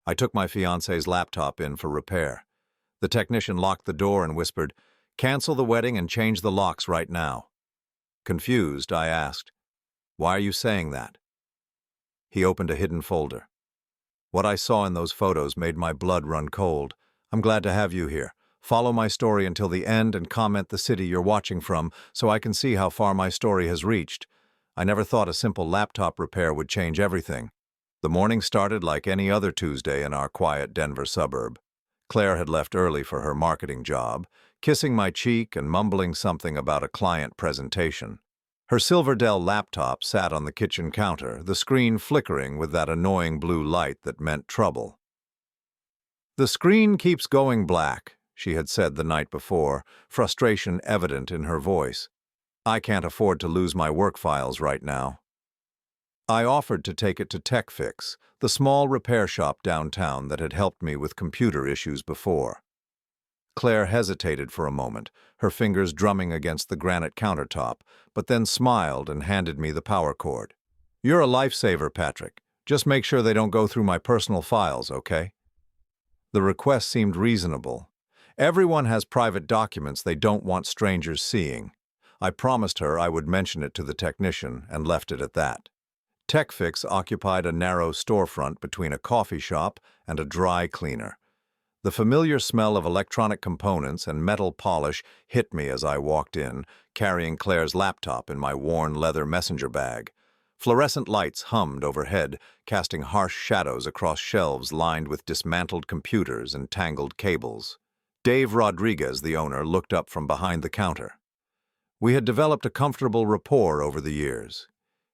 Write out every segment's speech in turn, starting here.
I took my fiance's laptop in for repair. The technician locked the door and whispered, "Cancel the wedding and change the locks right now." Confused, I asked, "Why are you saying that?" He opened a hidden folder. "What I saw in those photos made my blood run cold. I'm glad to have you here. Follow my story until the end and comment the city you're watching from so I can see how far my story has reached. I never thought a simple laptop repair would change everything." The morning started like any other Tuesday in our quiet Denver suburb. Claire had left early for her marketing job, kissing my cheek and mumbling something about a client presentation. Her silver Dell laptop sat on the kitchen counter, the screen flickering with that annoying blue light that meant trouble. "The screen keeps going black," she had said the night before, frustration evident in her voice. "I can't afford to lose my work files right now." I offered to take it to TechFix, the small repair shop downtown that had helped me with computer issues before. Claire hesitated for a moment, her fingers drumming against the granite countertop, but then smiled and handed me the power cord. "You're a lifesaver, Patrick. Just make sure they don't go through my personal files, okay?" The request seemed reasonable. Everyone has private documents they don't want strangers seeing. I promised her I would mention it to the technician and left it at that. TechFix occupied a narrow storefront between a coffee shop and a dry cleaner. The familiar smell of electronic components and metal polish hit me as I walked in, carrying Claire's laptop in my worn leather messenger bag. Fluorescent lights hummed overhead, casting harsh shadows across shelves lined with dismantled computers and tangled cables. Dave Rodriguez, the owner, looked up from behind the counter. We had developed a comfortable rapport over the years.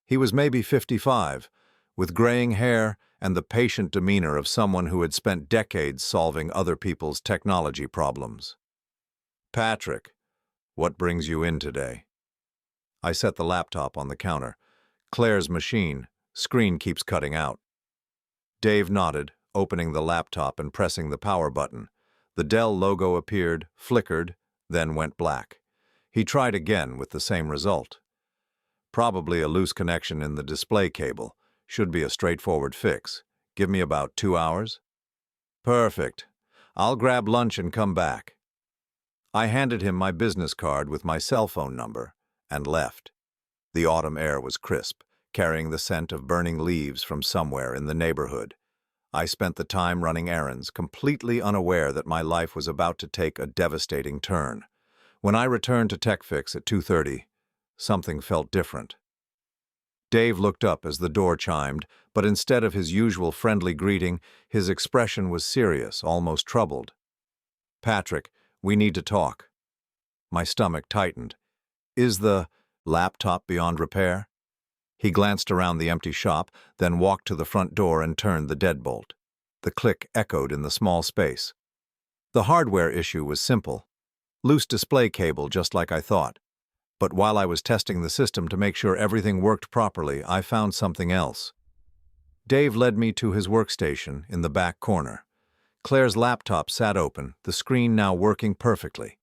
He was maybe 55, with graying hair and the patient demeanor of someone who had spent decades solving other people's technology problems. "Patrick, what brings you in today?" I set the laptop on the counter. "Claire's machine. Screen keeps cutting out." Dave nodded, opening the laptop and pressing the power button. The Dell logo appeared, flickered, then went black. He tried again with the same result. "Probably a loose connection in the display cable. Should be a straightforward fix. Give me about 2 hours?" "Perfect. I'll grab lunch and come back." I handed him my business card with my cell phone number and left. The autumn air was crisp, carrying the scent of burning leaves from somewhere in the neighborhood. I spent the time running errands, completely unaware that my life was about to take a devastating turn. When I returned to TechFix at 2:30, something felt different. Dave looked up as the door chimed, but instead of his usual friendly greeting, his expression was serious, almost troubled. "Patrick, we need to talk." My stomach tightened. "Is the laptop beyond repair?" He glanced around the empty shop, then walked to the front door and turned the deadbolt. The click echoed in the small space. The hardware issue was simple. Loose display cable, just like I thought. But while I was testing the system to make sure everything worked properly, I found something else. Dave led me to his workstation in the back corner. Claire's laptop sat open, the screen now working perfectly.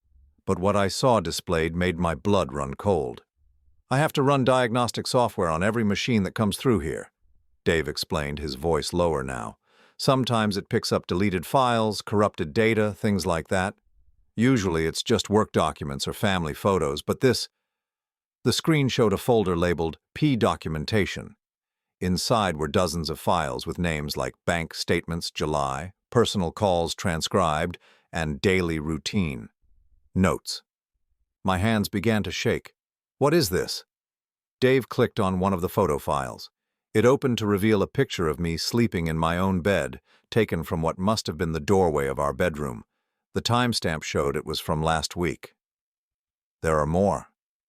But what I saw displayed made my blood run cold. "I have to run diagnostic software on every machine that comes through here," Dave explained, his voice lower now. "Sometimes it picks up deleted files, corrupted data, things like that. Usually it's just work documents or family photos, but The screen showed a folder labeled P Documentation. Inside were dozens of files with names like Bank Statements July, Personal Calls Transcribed, and Daily Routine. Notes. My hands began to shake. "What is this?" Dave clicked on one of the photo files. It opened to reveal a picture of me sleeping in my own bed, taken from what must have been the doorway of our bedroom. The timestamp showed it was from last week. "There are more,"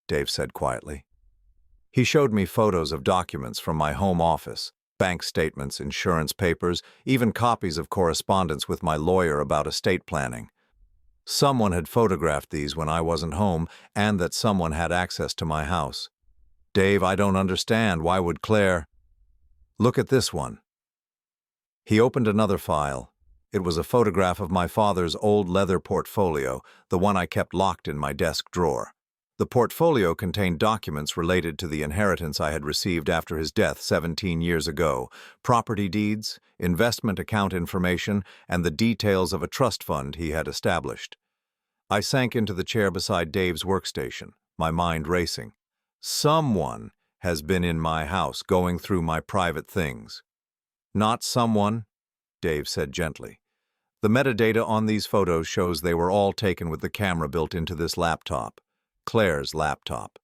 Dave said quietly. He showed me photos of documents from my home office, bank statements, insurance papers, even copies of correspondence with my lawyer about estate planning. Someone had photographed these when I wasn't home, and that someone had access to my house. "Dave, I don't understand. Why would Claire—" "Look at this one." He opened another file. It was a photograph of my father's old leather portfolio, the one I kept locked in my desk drawer. The portfolio contained documents related to the inheritance I had received after his death 17 years ago, property deeds, investment account information, and the details of a trust fund he had established. I sank into the chair beside Dave's workstation, my mind racing. Someone has been in my house going through my private things. Not someone, Dave said gently. The metadata on these photos shows they were all taken with the camera built into this laptop. Claire's laptop.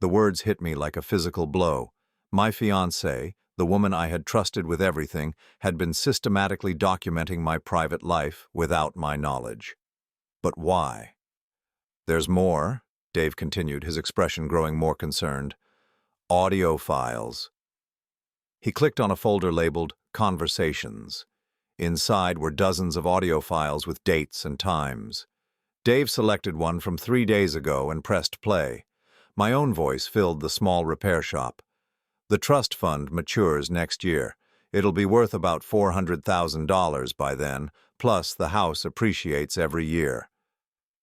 The words hit me like a physical blow. My fiancée, the woman I had trusted with everything, had been systematically documenting my private life without my knowledge. But why? There's more, Dave continued, his expression growing more concerned. Audio files. He clicked on a folder labeled Conversations. Inside were dozens of audio files with dates and times. Dave selected one from 3 days ago and pressed play. My own voice filled the small repair shop. The trust fund matures next year. It'll be worth about $400,000 by then, plus the house appreciates every year.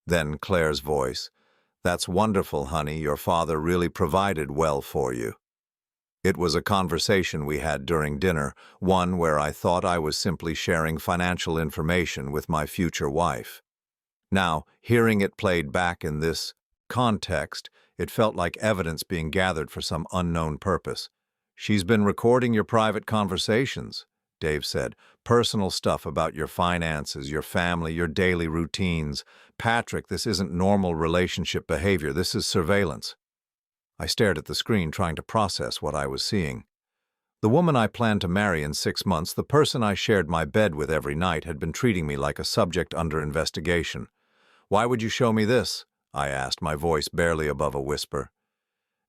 Then Claire's voice. That's wonderful, honey. Your father really provided well for you. It was a conversation we had during dinner, one where I thought I was simply sharing financial information with my future wife. Now, hearing it played back in this context, it felt like evidence being gathered for some unknown purpose. She's been recording your private conversations, Dave said. Personal stuff about your finances, your family, your daily routines. Patrick, this isn't normal relationship behavior. This is surveillance. I stared at the screen, trying to process what I was seeing. The woman I planned to marry in 6 months, the person I shared my bed with every night, had been treating me like a subject under investigation. Why would you show me this? I asked, my voice barely above a whisper.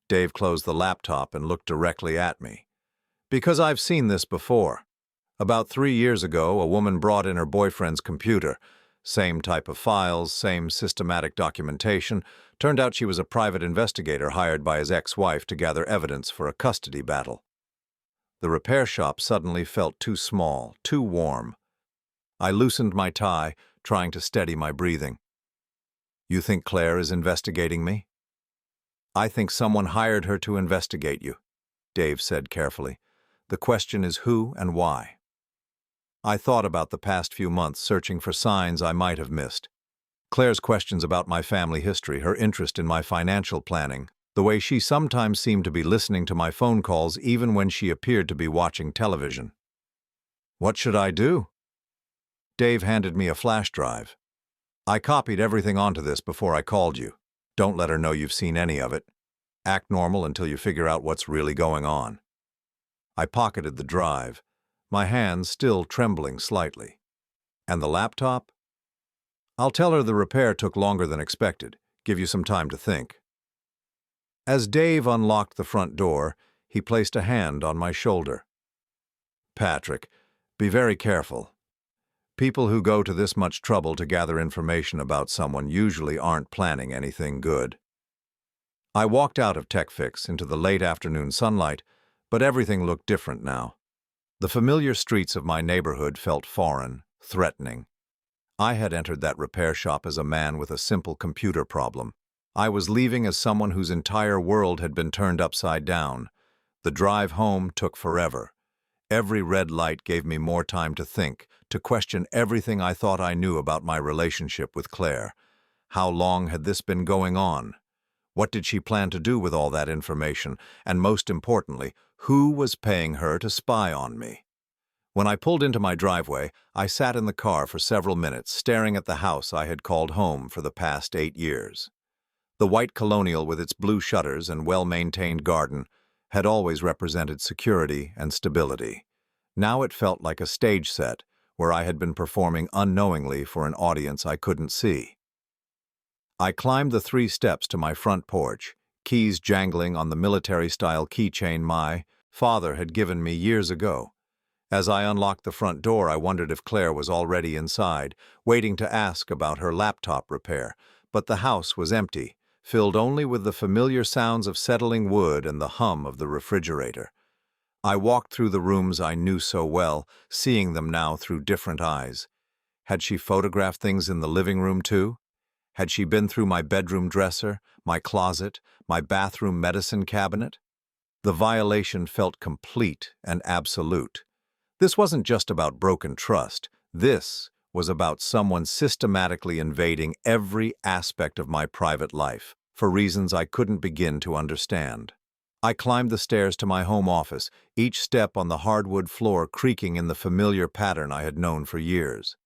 Dave closed the laptop and looked directly at me. Because I've seen this before. About 3 years ago, a woman brought in her boyfriend's computer. Same type of files, same systematic documentation. Turned out she was a private investigator hired by his ex-wife to gather evidence for a custody battle. The repair shop suddenly felt too small, too warm. I loosened my tie, trying to steady my breathing. You think Claire is investigating me? I think someone hired her to investigate you, Dave said carefully. The question is who and why. I thought about the past few months, searching for signs I might have missed. Claire's questions about my family history, her interest in my financial planning, the way she sometimes seemed to be listening to my phone calls even when she appeared to be watching television. What should I do? Dave handed me a flash drive. I copied everything onto this before I called you. Don't let her know you've seen any of it. Act normal until you figure out what's really going on. I pocketed the drive, my hands still trembling slightly. And the laptop? I'll tell her the repair took longer than expected. Give you some time to think. As Dave unlocked the front door, he placed a hand on my shoulder. Patrick, be very careful. People who go to this much trouble to gather information about someone usually aren't planning anything good. I walked out of TechFix into the late afternoon sunlight, but everything looked different now. The familiar streets of my neighborhood felt foreign, threatening. I had entered that repair shop as a man with a simple computer problem. I was leaving as someone whose entire world had been turned upside down. The drive home took forever. Every red light gave me more time to think, to question everything I thought I knew about my relationship with Claire. How long had this been going on? What did she plan to do with all that information? And most importantly, who was paying her to spy on me? When I pulled into my driveway, I sat in the car for several minutes, staring at the house I had called home for the past 8 years. The white colonial with its blue shutters and well-maintained garden had always represented security and stability. Now it felt like a stage set where I had been performing unknowingly for an audience I couldn't see. I climbed the 3 steps to my front porch, keys jangling on the military-style keychain my father had given me years ago. As I unlocked the front door, I wondered if Claire was already inside, waiting to ask about her laptop repair. But the house was empty, filled only with the familiar sounds of settling wood and the hum of the refrigerator. I walked through the rooms I knew so well, seeing them now through different eyes. Had she photographed things in the living room too? Had she been through my bedroom dresser, my closet, my bathroom medicine cabinet? The violation felt complete and absolute. This wasn't just about broken trust. This was about someone systematically invading every aspect of my private life, for reasons I couldn't begin to understand. I climbed the stairs to my home office, each step on the hardwood floor creaking in the familiar pattern I had known for years.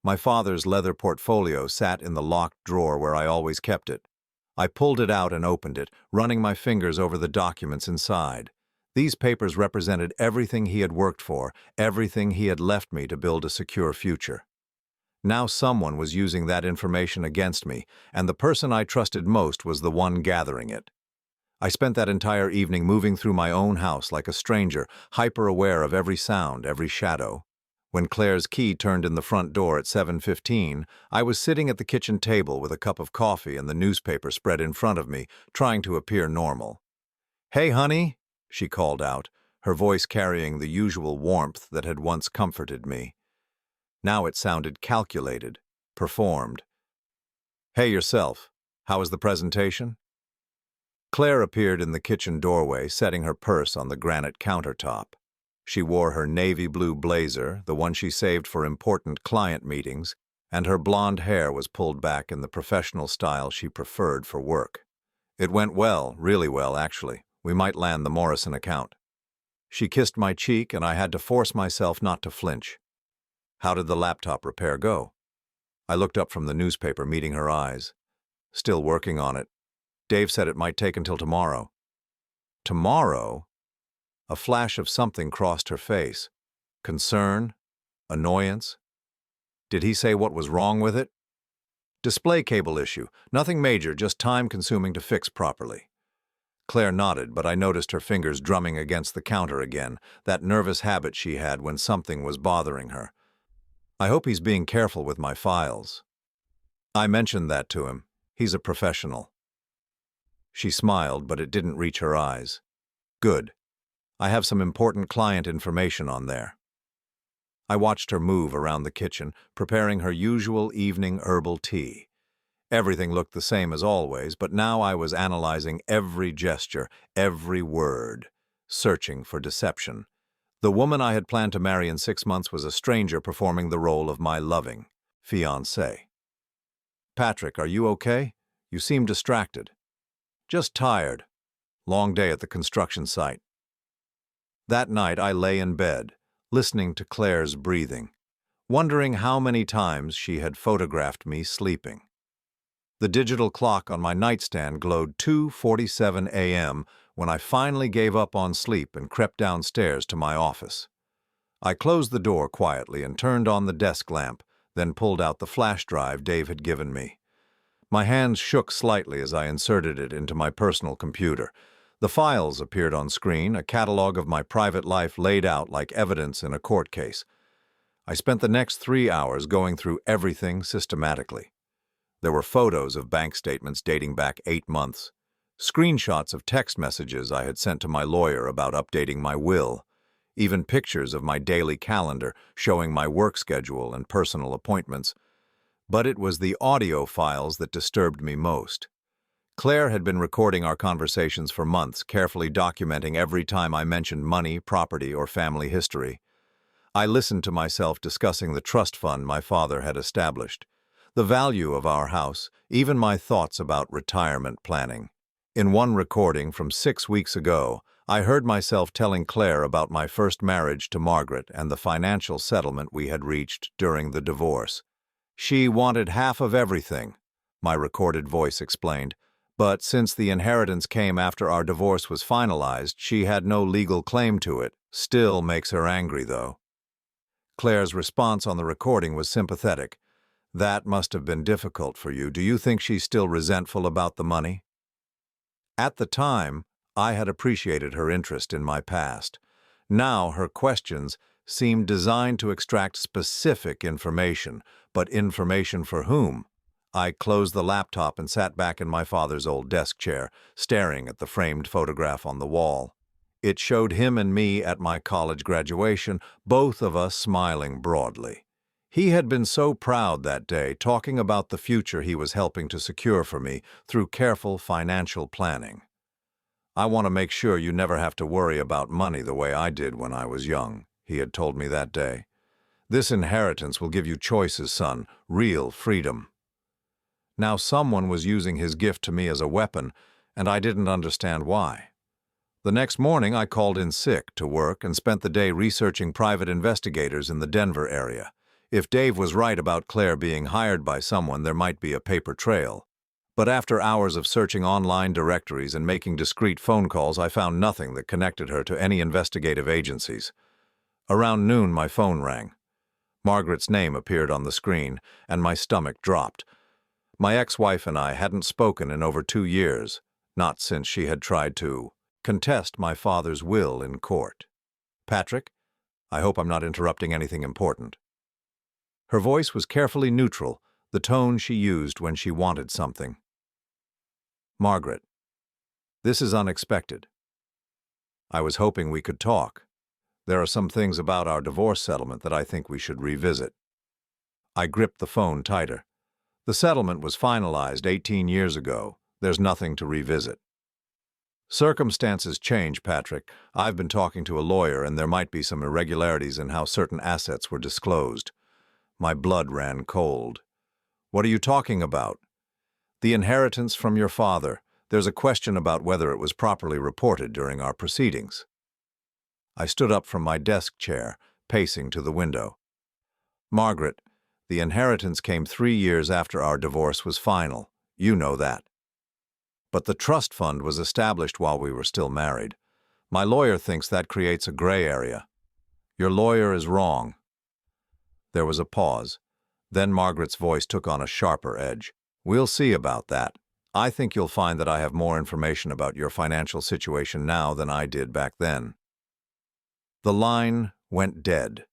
My father's leather portfolio sat in the locked drawer where I always kept it. I pulled it out and opened it, running my fingers over the documents inside. These papers represented everything he had worked for, everything he had left me to build a secure future. Now someone was using that information against me, and the person I trusted most was the one gathering it. I spent that entire evening moving through my own house like a stranger, hyper-aware of every sound, every shadow. When Claire's key turned in the front door at 7:15, I was sitting at the kitchen table with a cup of coffee and the newspaper spread in front of me, trying to appear normal. "Hey, honey," she called out, her voice carrying the usual warmth that had once comforted me. Now it sounded calculated, performed. "Hey, yourself. How was the presentation?" Claire appeared in the kitchen doorway, setting her purse on the granite countertop. She wore her navy blue blazer, the one she saved for important client meetings, and her blonde hair was pulled back in the professional style she preferred for work. "It went well, really well, actually. We might land the Morrison account." She kissed my cheek, and I had to force myself not to flinch. "How did the laptop repair go?" I looked up from the newspaper, meeting her eyes. "Still working on it. Dave said it might take until tomorrow." "Tomorrow?" A flash of something crossed her face. Concern? Annoyance? Did he say what was wrong with it? "Display cable issue. Nothing major, just time-consuming to fix properly." Claire nodded, but I noticed her fingers drumming against the counter again, that nervous habit she had when something was bothering her. "I hope he's being careful with my files." "I mentioned that to him. He's a professional." She smiled, but it didn't reach her eyes. "Good. I have some important client information on there." I watched her move around the kitchen, preparing her usual evening herbal tea. Everything looked the same as always, but now I was analyzing every gesture, every word, searching for deception. The woman I had planned to marry in 6 months was a stranger performing the role of my loving fiancé. "Patrick, are you okay? You seem distracted." "Just tired. Long day at the construction site." That night I lay in bed, listening to Claire's breathing, wondering how many times she had photographed me sleeping. The digital clock on my nightstand glowed 2:47 a.m. when I finally gave up on sleep and crept downstairs to my office. I closed the door quietly and turned on the desk lamp, then pulled out the flash drive Dave had given me. My hands shook slightly as I inserted it into my personal computer. The files appeared on screen, a catalog of my private life laid out like evidence in a court case. I spent the next 3 hours going through everything systematically. There were photos of bank statements dating back 8 months, screenshots of text messages I had sent to my lawyer about updating my will, even pictures of my daily calendar showing my work schedule and personal appointments. But it was the audio files that disturbed me most. Claire had been recording our conversations for months, carefully documenting every time I mentioned money, property, or family history. I listened to myself discussing the trust fund my father had established, the value of our house, even my thoughts about retirement planning. In one recording from 6 weeks ago, I heard myself telling Claire about my first marriage to Margaret and the financial settlement we had reached during the divorce. "She wanted half of everything," my recorded voice explained. "But since the inheritance came after our divorce was finalized, she had no legal claim to it. Still makes her angry, though." Claire's response on the recording was sympathetic. "That must have been difficult for you. Do you think she's still resentful about the money?" At the time, I had appreciated her interest in my past. Now her questions seemed designed to extract specific information, but information for whom? I closed the laptop and sat back in my father's old desk chair, staring at the framed photograph on the wall. It showed him and me at my college graduation, both of us smiling broadly. He had been so proud that day, talking about the future he was helping to secure for me through careful financial planning. "I want to make sure you never have to worry about money the way I did when I was young," he had told me that day. "This inheritance will give you choices, son, real freedom." Now someone was using his gift to me as a weapon, and I didn't understand why. The next morning I called in sick to work and spent the day researching private investigators in the Denver area. If Dave was right about Claire being hired by someone, there might be a paper trail. But after hours of searching online directories and making discreet phone calls, I found nothing that connected her to any investigative agencies. Around noon, my phone rang. Margaret's name appeared on the screen, and my stomach dropped. My ex-wife and I hadn't spoken in over 2 years, not since she had tried to contest my father's will in court. "Patrick, I hope I'm not interrupting anything important." Her voice was carefully neutral, the tone she used when she wanted something. "Margaret, this is unexpected. I was hoping we could talk. There are some things about our divorce settlement that I think we should revisit." I gripped the phone tighter. The settlement was finalized 18 years ago. There's nothing to revisit. "Circumstances change, Patrick. I've been talking to a lawyer, and there might be some irregularities in how certain assets were disclosed." My blood ran cold. "What are you talking about?" "The inheritance from your father. There's a question about whether it was properly reported during our proceedings." I stood up from my desk chair, pacing to the window. "Margaret, the inheritance came 3 years after our divorce was final. You know that. But the trust fund was established while we were still married. My lawyer thinks that creates a gray area. Your lawyer is wrong." There was a pause. Then Margaret's voice took on a sharper edge. "We'll see about that. I think you'll find that I have more information about your financial situation now than I did back then." The line went dead.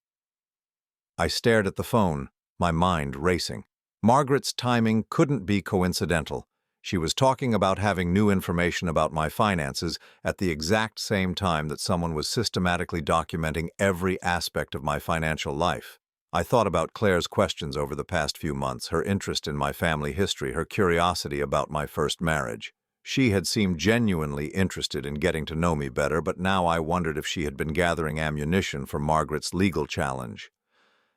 I stared at the phone, my mind racing. Margaret's timing couldn't be coincidental. She was talking about having new information about my finances at the exact same time that someone was systematically documenting every aspect of my financial life. I thought about Claire's questions over the past few months, her interest in my family history, her curiosity about my first marriage. She had seemed genuinely interested in getting to know me better, but now I wondered if she had been gathering ammunition for Margaret's legal challenge.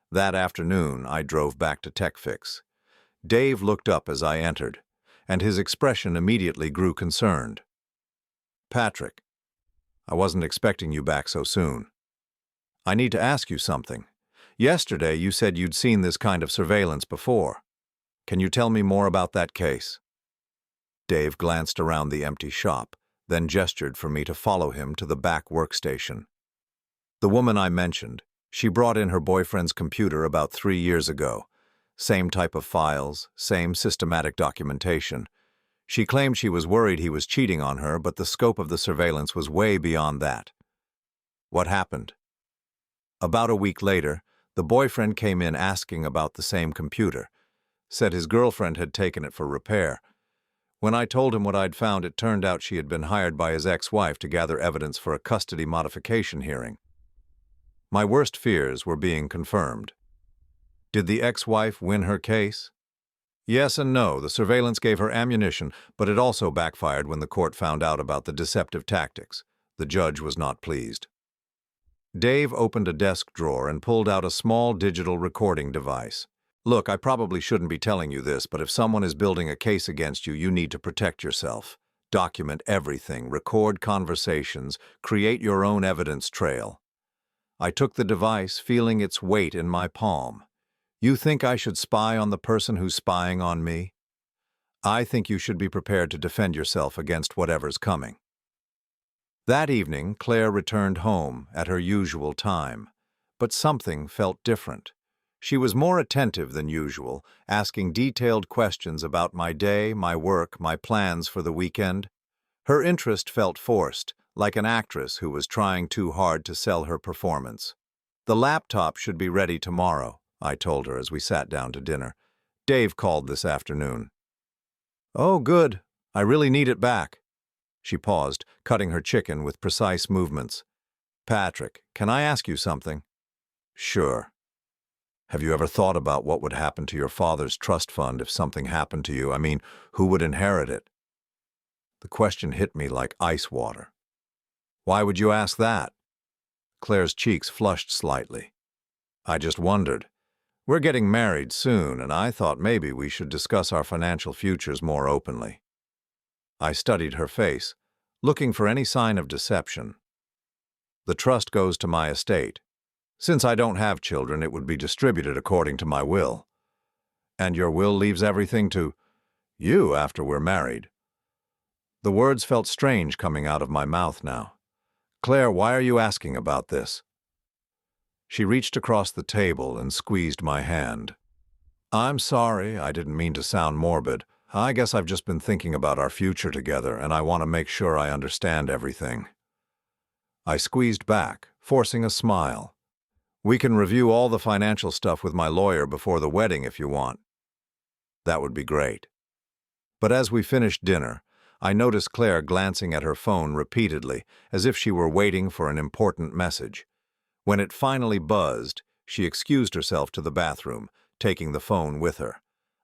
That afternoon, I drove back to TechFix. Dave looked up as I entered, and his expression immediately grew concerned. "Patrick, I wasn't expecting you back so soon. I need to ask you something. Yesterday, you said you'd seen this kind of surveillance before. Can you tell me more about that case?" Dave glanced around the empty shop, then gestured for me to follow him to the back workstation. "The woman I mentioned, she brought in her boyfriend's computer about 3 years ago. Same type of files, same systematic documentation. She claimed she was worried he was cheating on her, but the scope of the surveillance was way beyond that." "What happened?" "About a week later, the boyfriend came in asking about the same computer. Said his girlfriend had taken it for repair. When I told him what I'd found, it turned out she had been hired by his ex-wife to gather evidence for a custody modification hearing." My worst fears were being confirmed. "Did the ex-wife win her case?" "Yes and no. The surveillance gave her ammunition, but it also backfired when the court found out about the deceptive tactics. The judge was not pleased." Dave opened a desk drawer and pulled out a small digital recording device. "Look, I probably shouldn't be telling you this, but if someone is building a case against you, you need to protect yourself. Document everything, record conversations, create your own evidence trail." I took the device, feeling its weight in my palm. "You think I should spy on the person who's spying on me? I think you should be prepared to defend yourself against whatever's coming." That evening, Claire returned home at her usual time, but something felt different. She was more attentive than usual, asking detailed questions about my day, my work, my plans for the weekend. Her interest felt forced, like an actress who was trying too hard to sell her performance. "The laptop should be ready tomorrow," I told her as we sat down to dinner. "Dave called this afternoon." "Oh, good. I really need it back." She paused, cutting her chicken with precise movements. "Patrick, can I ask you something?" "Sure." Have you ever thought about what would happen to your father's trust fund if something happened to you? I mean, who would inherit it? The question hit me like ice water. Why would you ask that? Claire's cheeks flushed slightly. I just wondered. We're getting married soon, and I thought maybe we should discuss our financial futures more openly. I studied her face, looking for any sign of deception. The trust goes to my estate. Since I don't have children, it would be distributed according to my will. And your will leaves everything to you after we're married. The words felt strange coming out of my mouth now. Claire, why are you asking about this? She reached across the table and squeezed my hand. I'm sorry, I didn't mean to sound morbid. I guess I've just been thinking about our future together, and I want to make sure I understand everything. I squeezed back, forcing a smile. We can review all the financial stuff with my lawyer before the wedding if you want. That would be great. But as we finished dinner, I noticed Claire glancing at her phone repeatedly, as if she were waiting for an important message. When it finally buzzed, she excused herself to the bathroom, taking the phone with her.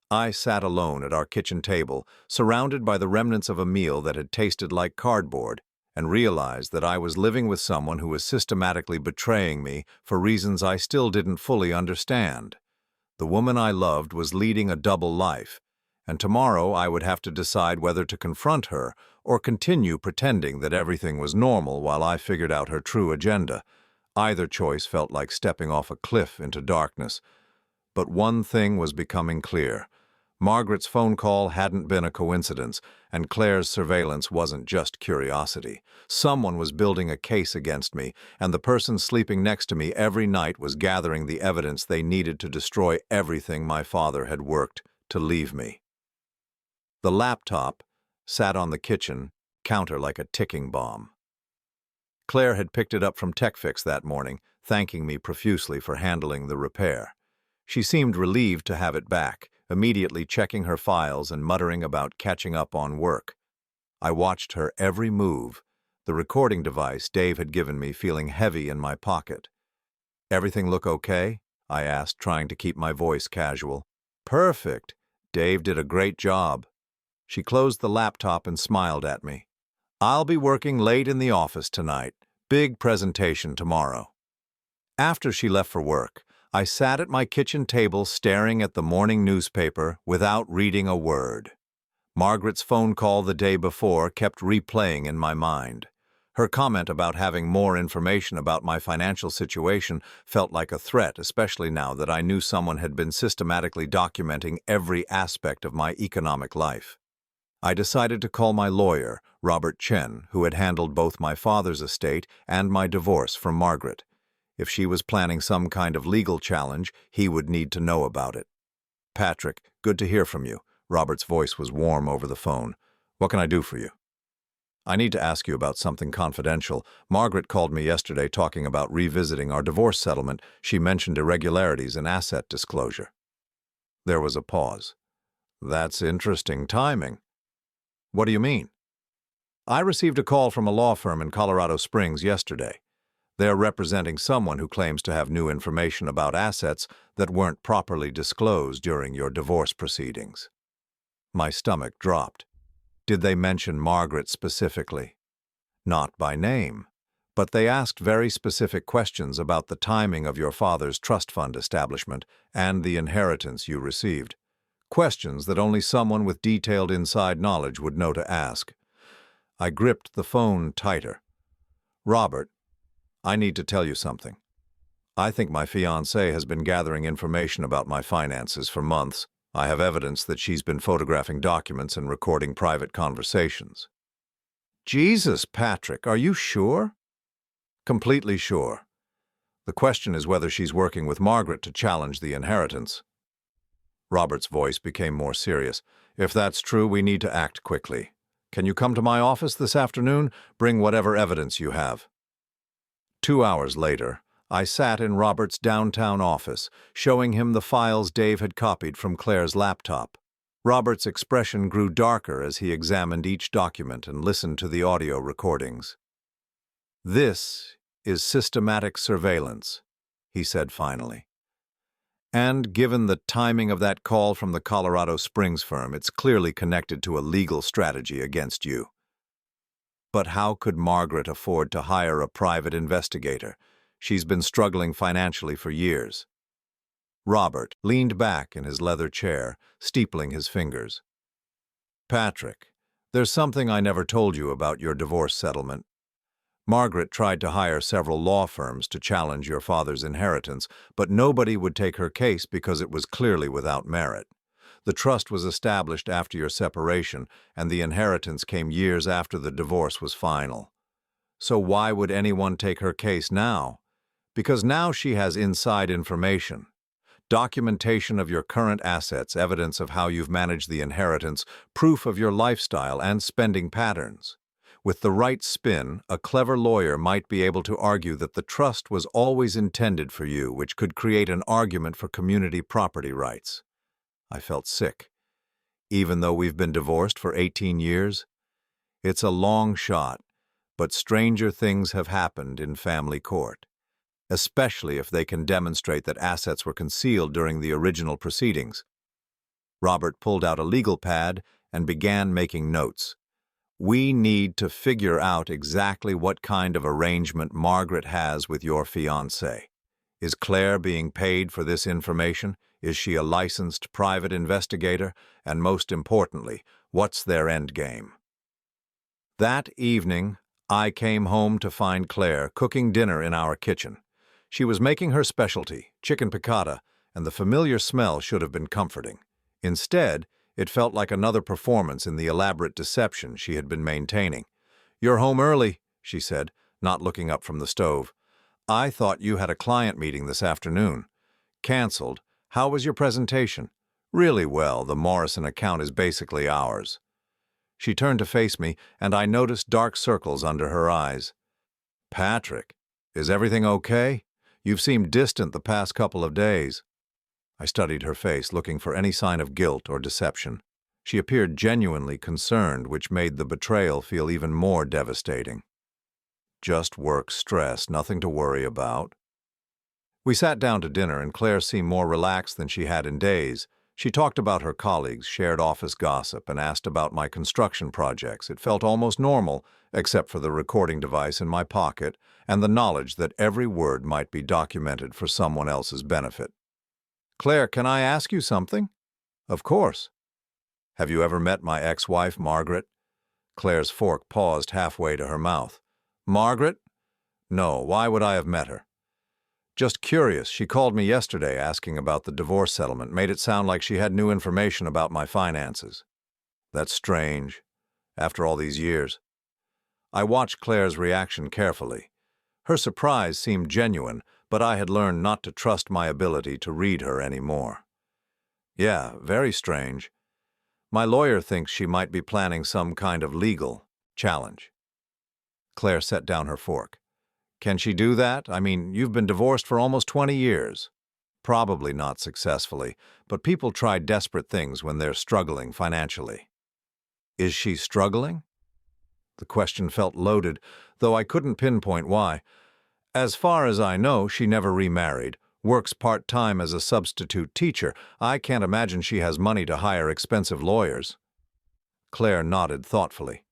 I sat alone at our kitchen table, surrounded by the remnants of a meal that had tasted like cardboard, and realized that I was living with someone who was systematically betraying me for reasons I still didn't fully understand. The woman I loved was leading a double life, and tomorrow I would have to decide whether to confront her or continue pretending that everything was normal while I figured out her true agenda. Either choice felt like stepping off a cliff into darkness. But one thing was becoming clear. Margaret's phone call hadn't been a coincidence, and Claire's surveillance wasn't just curiosity. Someone was building a case against me, and the person sleeping next to me every night was gathering the evidence they needed to destroy everything my father had worked to leave me. The laptop sat on the kitchen counter like a ticking bomb. Claire had picked it up from TechFix that morning, thanking me profusely for handling the repair. She seemed relieved to have it back, immediately checking her files and muttering about catching up on work. I watched her every move, the recording device Dave had given me feeling heavy in my pocket. "Everything look okay?" I asked, trying to keep my voice casual. "Perfect. Dave did a great job." She closed the laptop and smiled at me. "I'll be working late in the office tonight. Big presentation tomorrow." After she left for work, I sat at my kitchen table staring at the morning newspaper without reading a word. Margaret's phone call the day before kept replaying in my mind. Her comment about having more information about my financial situation felt like a threat, especially now that I knew someone had been systematically documenting every aspect of my economic life. I decided to call my lawyer, Robert Chen, who had handled both my father's estate and my divorce from Margaret. If she was planning some kind of legal challenge, he would need to know about it. "Patrick, good to hear from you." Robert's voice was warm over the phone. "What can I do for you?" "I need to ask you about something confidential. Margaret called me yesterday talking about revisiting our divorce settlement. She mentioned irregularities in asset disclosure." There was a pause. "That's interesting timing." "What do you mean?" "I received a call from a law firm in Colorado Springs yesterday. They're representing someone who claims to have new information about assets that weren't properly disclosed during your divorce proceedings." My stomach dropped. "Did they mention Margaret specifically?" "Not by name, but they asked very specific questions about the timing of your father's trust fund establishment and the inheritance you received. Questions that only someone with detailed inside knowledge would know to ask." I gripped the phone tighter. "Robert, I need to tell you something. I think my fiancée has been gathering information about my finances for months. I have evidence that she's been photographing documents and recording private conversations." "Jesus, Patrick, are you sure?" "Completely sure. The question is whether she's working with Margaret to challenge the inheritance." Robert's voice became more serious. "If that's true, we need to act quickly. Can you come to my office this afternoon? Bring whatever evidence you have." 2 hours later, I sat in Robert's downtown office, showing him the files Dave had copied from Claire's laptop. Robert's expression grew darker as he examined each document and listened to the audio recordings. "This is systematic surveillance," he said finally. And given the timing of that call from the Colorado Springs firm, it's clearly connected to a legal strategy against you. But how could Margaret afford to hire a private investigator? She's been struggling financially for years. Robert leaned back in his leather chair, steepling his fingers. Patrick, there's something I never told you about your divorce settlement. Margaret tried to hire several law firms to challenge your father's inheritance, but nobody would take her case because it was clearly without merit. The trust was established after your separation, and the inheritance came years after the divorce was final. So why would anyone take her case now? Because now she has inside information. Documentation of your current assets, evidence of how you've managed the inheritance, proof of your lifestyle and spending patterns. With the right spin, a clever lawyer might be able to argue that the trust was always intended for you, which could create an argument for community property rights. I felt sick. Even though we've been divorced for 18 years, it's a long shot, but stranger things have happened in family court, especially if they can demonstrate that assets were concealed during the original proceedings. Robert pulled out a legal pad and began making notes. We need to figure out exactly what kind of arrangement Margaret has with your fiancé. Is Claire being paid for this information? Is she a licensed private investigator? And most importantly, what's their endgame? That evening, I came home to find Claire cooking dinner in our kitchen. She was making her specialty, chicken piccata, and the familiar smell should have been comforting. Instead, it felt like another performance in the elaborate deception she had been maintaining. "You're home early," she said, not looking up from the stove. "I thought you had a client meeting this afternoon." "Canceled. How was your presentation?" "Really well. The Morrison account is basically ours." She turned to face me, and I noticed dark circles under her eyes. "Patrick, is everything okay? You've seemed distant the past couple of days." I studied her face, looking for any sign of guilt or deception. She appeared genuinely concerned, which made the betrayal feel even more devastating. "Just work stress, nothing to worry about." We sat down to dinner, and Claire seemed more relaxed than she had in days. She talked about her colleagues, shared office gossip, and asked about my construction projects. It felt almost normal, except for the recording device in my pocket and the knowledge that every word might be documented for someone else's benefit. "Claire, can I ask you something?" "Of course." "Have you ever met my ex-wife, Margaret?" Claire's fork paused halfway to her mouth. "Margaret? No, why would I have met her?" "Just curious. She called me yesterday asking about the divorce settlement, made it sound like she had new information about my finances." "That's strange. After all these years." I watched Claire's reaction carefully. Her surprise seemed genuine, but I had learned not to trust my ability to read her anymore. "Yeah, very strange. My lawyer thinks she might be planning some kind of legal challenge." Claire set down her fork. "Can she do that? I mean, you've been divorced for almost 20 years. Probably not successfully, but people try desperate things when they're struggling financially." "Is she struggling?" The question felt loaded, though I couldn't pinpoint why. "As far as I know, she never remarried, works part-time as a substitute teacher. I can't imagine she has money to hire expensive lawyers." Claire nodded thoughtfully.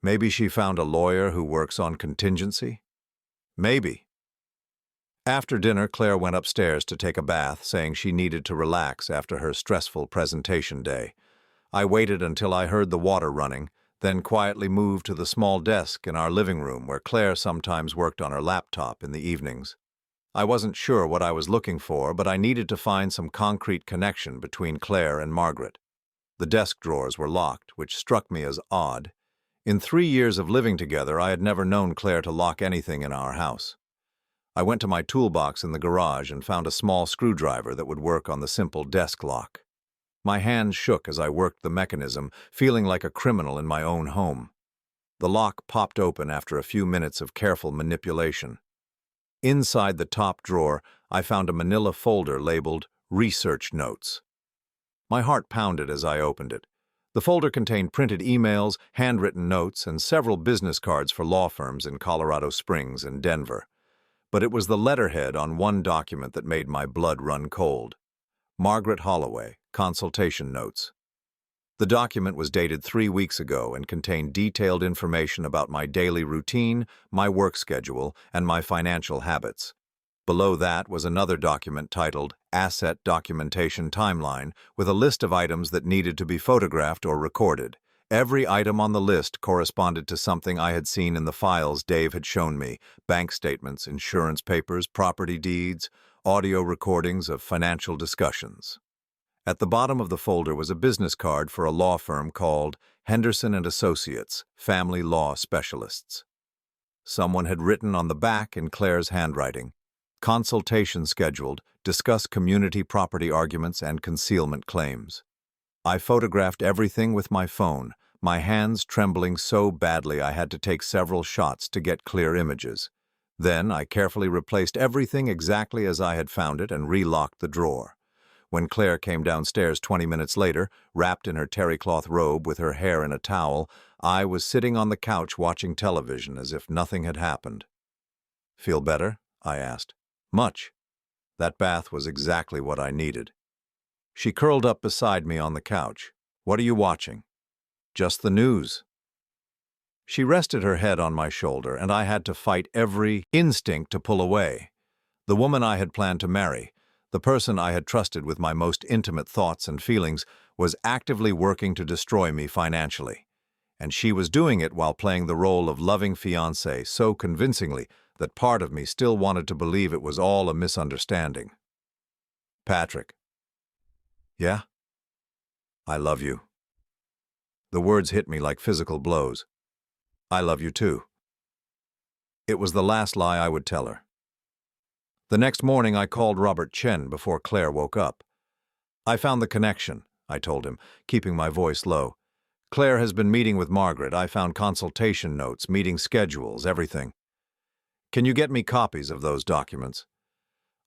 "Maybe she found a lawyer who works on contingency?" "Maybe." After dinner, Claire went upstairs to take a bath, saying she needed to relax after her stressful presentation day. I waited until I heard the water running, then quietly moved to the small desk in our living room where Claire sometimes worked on her laptop in the evenings. I wasn't sure what I was looking for, but I needed to find some concrete connection between Claire and Margaret. The desk drawers were locked, which struck me as odd. In 3 years of living together, I had never known Claire to lock anything in our house. I went to my toolbox in the garage and found a small screwdriver that would work on the simple desk lock. My hands shook as I worked the mechanism, feeling like a criminal in my own home. The lock popped open after a few minutes of careful manipulation. Inside the top drawer, I found a manila folder labeled Research Notes. My heart pounded as I opened it. The folder contained printed emails, handwritten notes, and several business cards for law firms in Colorado Springs and Denver. but it was the letterhead on one document that made my blood run cold. Margaret Holloway, consultation notes. The document was dated 3 weeks ago and contained detailed information about my daily routine, my work schedule, and my financial habits. Below that was another document titled Asset Documentation Timeline with a list of items that needed to be photographed or recorded. Every item on the list corresponded to something I had seen in the files Dave had shown me: bank statements, insurance papers, property deeds, audio recordings of financial discussions. At the bottom of the folder was a business card for a law firm called Henderson & Associates, Family Law Specialists. Someone had written on the back in Claire's handwriting, "Consultation scheduled, discuss community property arguments and concealment claims." I photographed everything with my phone, my hands trembling so badly I had to take several shots to get clear images. Then I carefully replaced everything exactly as I had found it and relocked the drawer. When Claire came downstairs 20 minutes later, wrapped in her terry cloth robe with her hair in a towel, I was sitting on the couch watching television as if nothing had happened. "Feel better?" I asked. "Much." That bath was exactly what I needed. She curled up beside me on the couch. "What are you watching?" "Just the news." She rested her head on my shoulder, and I had to fight every instinct to pull away. The woman I had planned to marry, the person I had trusted with my most intimate thoughts and feelings, was actively working to destroy me financially. And she was doing it while playing the role of loving fiancé so convincingly that part of me still wanted to believe it was all a misunderstanding. "Patrick." "Yeah?" "I love you." The words hit me like physical blows. "I love you too." It was the last lie I would tell her. The next morning I called Robert Chen before Claire woke up. "I found the connection," I told him, keeping my voice low. "Claire has been meeting with Margaret. I found consultation notes, meeting schedules, everything. Can you get me copies of those documents?"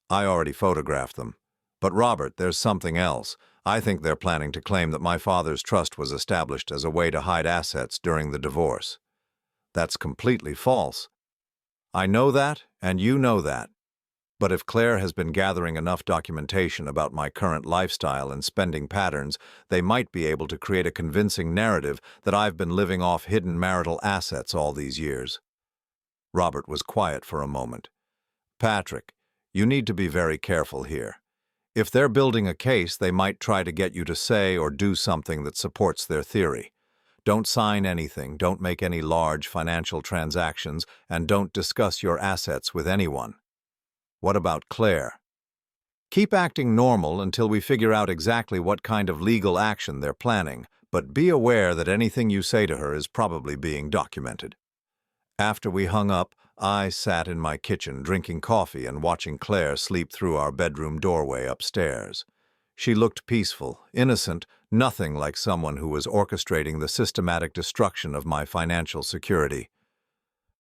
"I already photographed them. But Robert, there's something else. I think they're planning to claim that my father's trust was established as a way to hide assets during the divorce." "That's completely false." "I know that, and you know that. But if Claire has been gathering enough documentation about my current lifestyle and spending patterns, they might be able to create a convincing narrative that I've been living off hidden marital assets all these years." Robert was quiet for a moment. "Patrick, you need to be very careful here. If they're building a case, they might try to get you to say or do something that supports their theory. Don't sign anything, don't make any large financial transactions, and don't discuss your assets with anyone." "What about Claire?" "Keep acting normal until we figure out exactly what kind of legal action they're planning, but be aware that anything you say to her is probably being documented." After we hung up, I sat in my kitchen drinking coffee and watching Claire sleep through our bedroom doorway upstairs. She looked peaceful, innocent, nothing like someone who was orchestrating the systematic destruction of my financial security.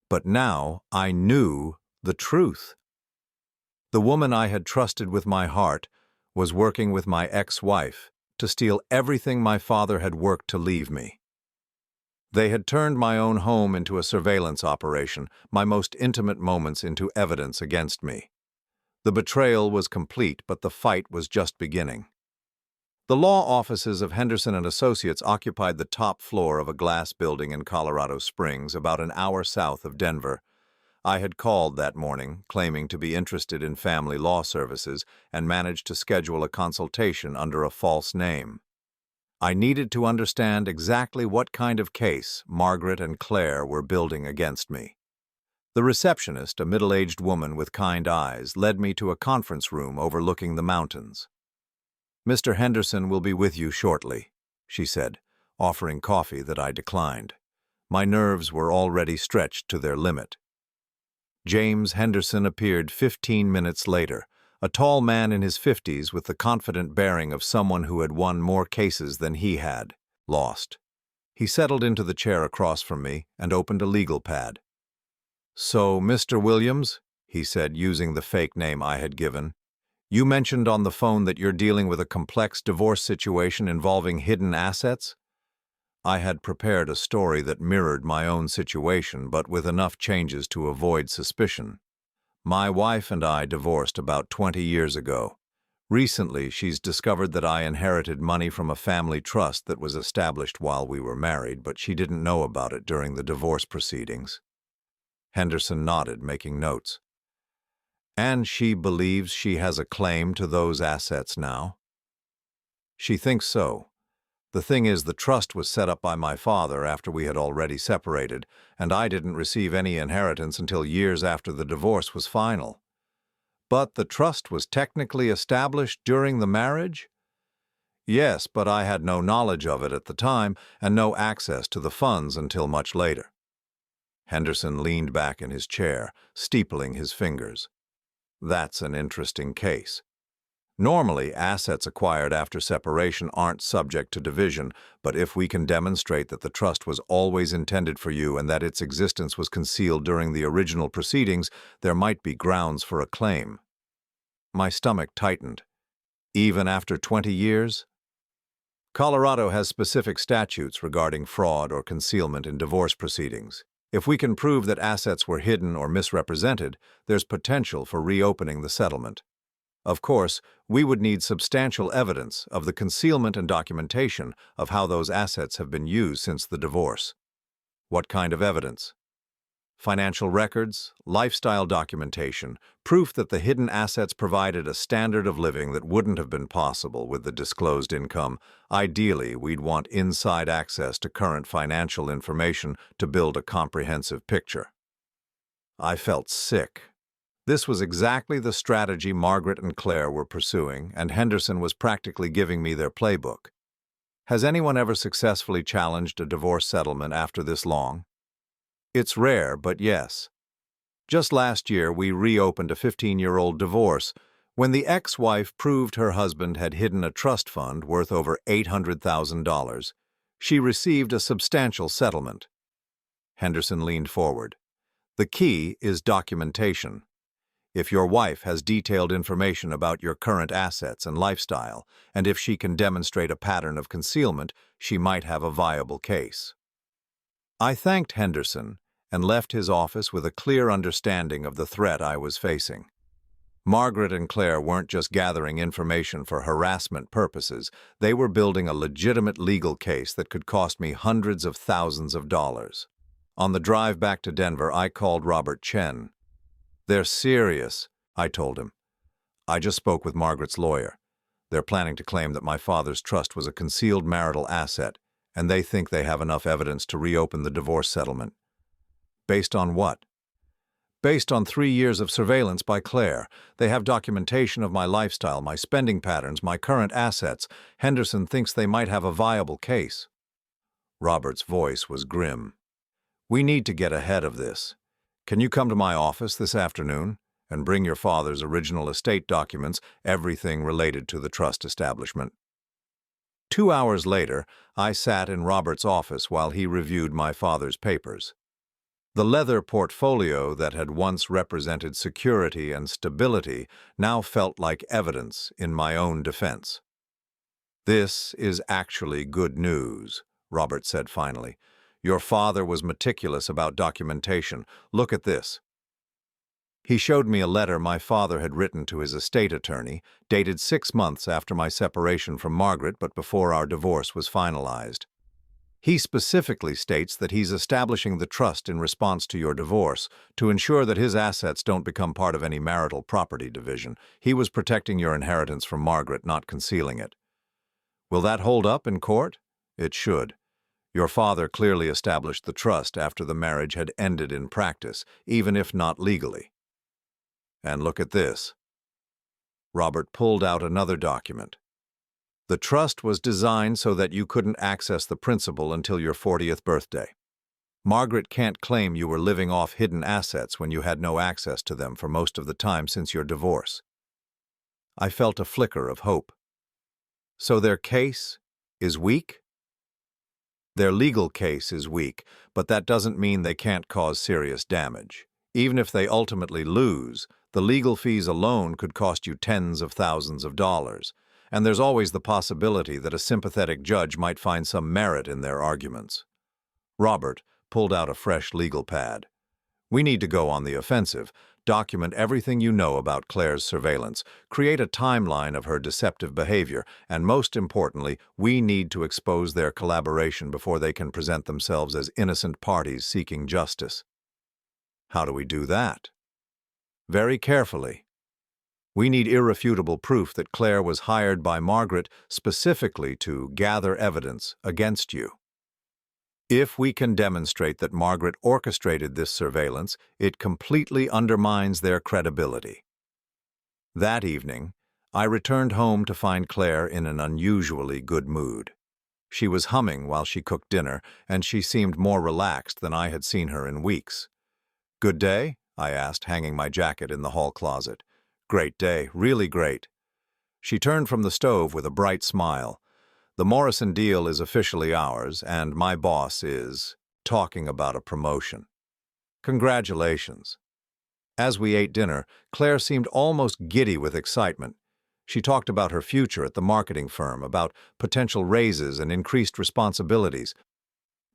But now I knew the truth. The woman I had trusted with my heart was working with my ex-wife to steal everything my father had worked to leave me. They had turned my own home into a surveillance operation, my most intimate moments into evidence against me. The betrayal was complete, but the fight was just beginning. The law offices of Henderson & Associates occupied the top floor of a glass building in Colorado Springs, about an hour south of Denver. I had called that morning, claiming to be interested in family law services, and managed to schedule a consultation under a false name. I needed to understand exactly what kind of case Margaret and Claire were building against me. The receptionist, a middle-aged woman with kind eyes, led me to a conference room overlooking the mountains. "Mr. Henderson will be with you shortly," she said, offering coffee that I declined. My nerves were already stretched to their limit. James Henderson appeared 15 minutes later, a tall man in his 50s with the confident bearing of someone who had won more cases than he had lost. He settled into the chair across from me and opened a legal pad. "So, Mr. Williams," he said, using the fake name I had given, "you mentioned on the phone that you're dealing with a complex divorce situation involving hidden assets?" I had prepared a story that mirrored my own situation, but with enough changes to avoid suspicion. My wife and I divorced about 20 years ago. Recently, she's discovered that I inherited money from a family trust that was established while we were married, but she didn't know about it during the divorce proceedings. Henderson nodded, making notes. And she believes she has a claim to those assets now? She thinks so. The thing is, the trust was set up by my father after we had already separated, and I didn't receive any inheritance until years after the divorce was final. But the trust was technically established during the marriage? Yes, but I had no knowledge of it at the time and no access to the funds until much later. Henderson leaned back in his chair, steepling his fingers. That's an interesting case. Normally, assets acquired after separation aren't subject to division, but if we can demonstrate that the trust was always intended for you and that its existence was concealed during the original proceedings, there might be grounds for a claim. My stomach tightened. Even after 20 years? Colorado has specific statutes regarding fraud or concealment in divorce proceedings. If we can prove that assets were hidden or misrepresented, there's potential for reopening the settlement. Of course, we would need substantial evidence of the concealment and documentation of how those assets have been used since the divorce. What kind of evidence? Financial records, lifestyle documentation, proof that the hidden assets provided a standard of living that wouldn't have been possible with the disclosed income. Ideally, we'd want inside access to current financial information to build a comprehensive picture. I felt sick. This was exactly the strategy Margaret and Claire were pursuing, and Henderson was practically giving me their playbook. Has anyone ever successfully challenged a divorce settlement after this long? It's rare, but yes. Just last year, we reopened a 15-year-old divorce when the ex-wife proved her husband had hidden a trust fund worth over $800,000. She received a substantial settlement. Henderson leaned forward. The key is documentation. If your wife has detailed information about your current assets and lifestyle, and if she can demonstrate a pattern of concealment, she might have a viable case. I thanked Henderson and left his office with a clear understanding of the threat I was facing. Margaret and Claire weren't just gathering information for harassment purposes, they were building a legitimate legal case that could cost me hundreds of thousands of dollars. On the drive back to Denver, I called Robert Chen. They're serious, I told him. I just spoke with Margaret's lawyer. They're planning to claim that my father's trust was a concealed marital asset, and they think they have enough evidence to reopen the divorce settlement. Based on what? Based on 3 years of surveillance by Claire. They have documentation of my lifestyle, my spending patterns, my current assets. Henderson thinks they might have a viable case. Robert's voice was grim. We need to get ahead of this. Can you come to my office this afternoon and bring your father's original estate documents, everything related to the trust establishment? 2 hours later, I sat in Robert's office while he reviewed my father's papers. The leather portfolio that had once represented security and stability now felt like evidence in my own defense. This is actually good news, Robert said finally. Your father was meticulous about documentation. Look at this. He showed me a letter my father had written to his estate attorney, dated 6 months after my separation from Margaret but before our divorce was finalized. He specifically states that he's establishing the trust in response to your divorce to ensure that his assets don't become part of any marital property division. He was protecting your inheritance from Margaret, not concealing it. Will that hold up in court? It should. Your father clearly established the trust after the marriage had ended in practice, even if not legally. And look at this. Robert pulled out another document. The trust was designed so that you couldn't access the principal until your 40th birthday. Margaret can't claim you were living off hidden assets when you had no access to them for most of the time since your divorce. I felt a flicker of hope. So their case is weak? Their legal case is weak, but that doesn't mean they can't cause serious damage. Even if they ultimately lose, the legal fees alone could cost you tens of thousands of dollars. And there's always the possibility that a sympathetic judge might find some merit in their arguments. Robert pulled out a fresh legal pad. We need to go on the offensive, document everything you know about Claire's surveillance, create a timeline of her deceptive behavior, and most importantly, we need to expose their collaboration before they can present themselves as innocent parties seeking justice. How do we do that? Very carefully. We need irrefutable proof that Claire was hired by Margaret specifically to gather evidence against you. If we can demonstrate that Margaret orchestrated this surveillance, it completely undermines their credibility. That evening, I returned home to find Claire in an unusually good mood. She was humming while she cooked dinner, and she seemed more relaxed than I had seen her in weeks. "Good day?" I asked, hanging my jacket in the hall closet. "Great day, really great." She turned from the stove with a bright smile. "The Morrison deal is officially ours, and my boss is talking about a promotion." "Congratulations." As we ate dinner, Claire seemed almost giddy with excitement. She talked about her future at the marketing firm, about potential raises and increased responsibilities.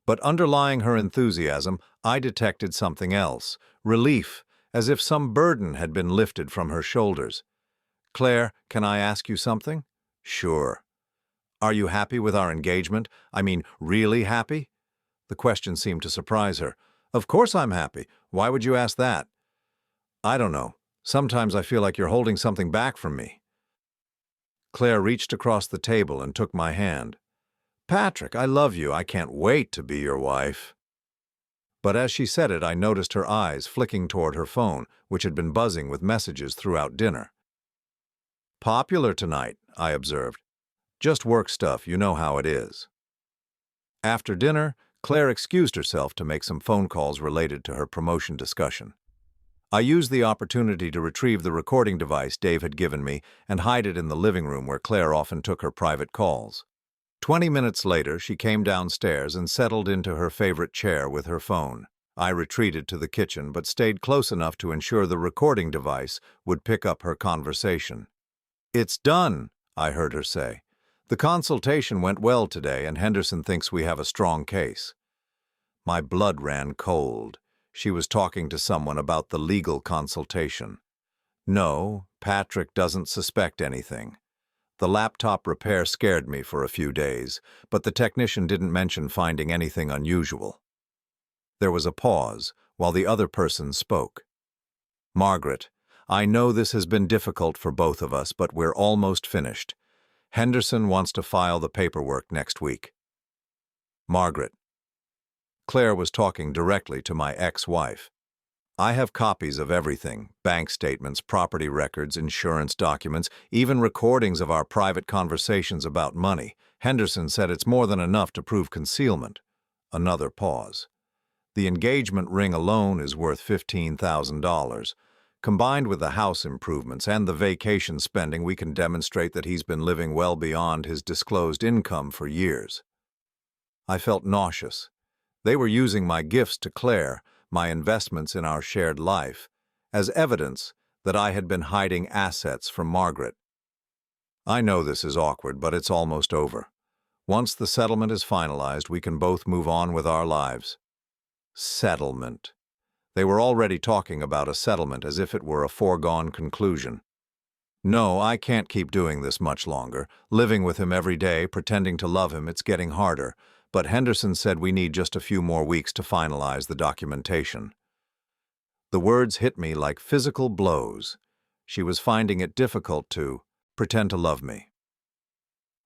But underlying her enthusiasm, I detected something else, relief, as if some burden had been lifted from her shoulders. "Claire, can I ask you something?" "Sure." "Are you happy with our engagement? I mean, really happy?" The question seemed to surprise her. "Of course I'm happy. Why would you ask that?" "I don't know. Sometimes I feel like you're holding something back from me." Claire reached across the table and took my hand. "Patrick, I love you. I can't wait to be your wife." But as she said it, I noticed her eyes flicking toward her phone, which had been buzzing with messages throughout dinner. "Popular tonight," I observed. "Just work stuff, you know how it is." After dinner, Claire excused herself to make some phone calls related to her promotion discussion. I used the opportunity to retrieve the recording device Dave had given me and hide it in the living room where Claire often took her private calls. 20 minutes later, she came downstairs and settled into her favorite chair with her phone. I retreated to the kitchen but stayed close enough to ensure the recording device would pick up her conversation. "It's done," I heard her say. "The consultation went well today, and Henderson thinks we have a strong case." My blood ran cold. She was talking to someone about the legal consultation. No, Patrick doesn't suspect anything. The laptop repair scared me for a few days, but the technician didn't mention finding anything unusual. There was a pause while the other person spoke. "Margaret, I know this has been difficult for both of us, but we're almost finished. Henderson wants to file the paperwork next week." "Margaret." Claire was talking directly to my ex-wife. "I have copies of everything, bank statements, property records, insurance documents, even recordings of our private conversations about money. Henderson said it's more than enough to prove concealment." Another pause. "The engagement ring alone is worth $15,000. Combined with the house improvements and the vacation spending, we can demonstrate that he's been living well beyond his disclosed income for years." I felt nauseous. They were using my gifts to Claire, my investments in our shared life, as evidence that I had been hiding assets from Margaret. "I know this is awkward, but it's almost over. Once the settlement is finalized, we can both move on with our lives." Settlement. They were already talking about a settlement as if it were a foregone conclusion. "No, I can't keep doing this much longer. Living with him every day, pretending to love him, it's getting harder. But Henderson said we need just a few more weeks to finalize the documentation." The words hit me like physical blows. She was finding it difficult to pretend to love me.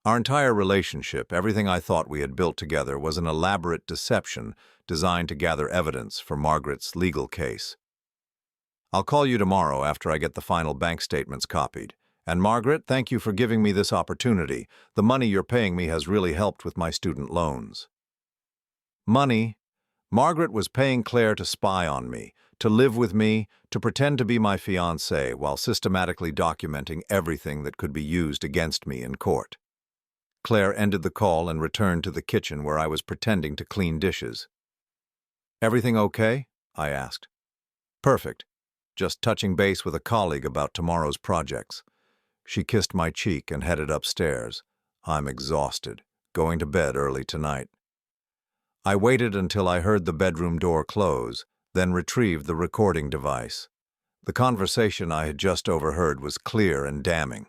Our entire relationship, everything I thought we had built together, was an elaborate deception designed to gather evidence for Margaret's legal case. "I'll call you tomorrow after I get the final bank statements copied. And Margaret, thank you for giving me this opportunity. The money you're paying me has really helped with my student loans." Money? Margaret was paying Claire to spy on me, to live with me, to pretend to be my fiancé while systematically documenting everything that could be used against me in court. Claire ended the call and returned to the kitchen where I was pretending to clean dishes. "Everything okay?" I asked. "Perfect. Just touching base with a colleague about tomorrow's projects." She kissed my cheek and headed upstairs. "I'm exhausted. Going to bed early tonight." I waited until I heard the bedroom door close, then retrieved the recording device. The conversation I had just overheard was clear and damning.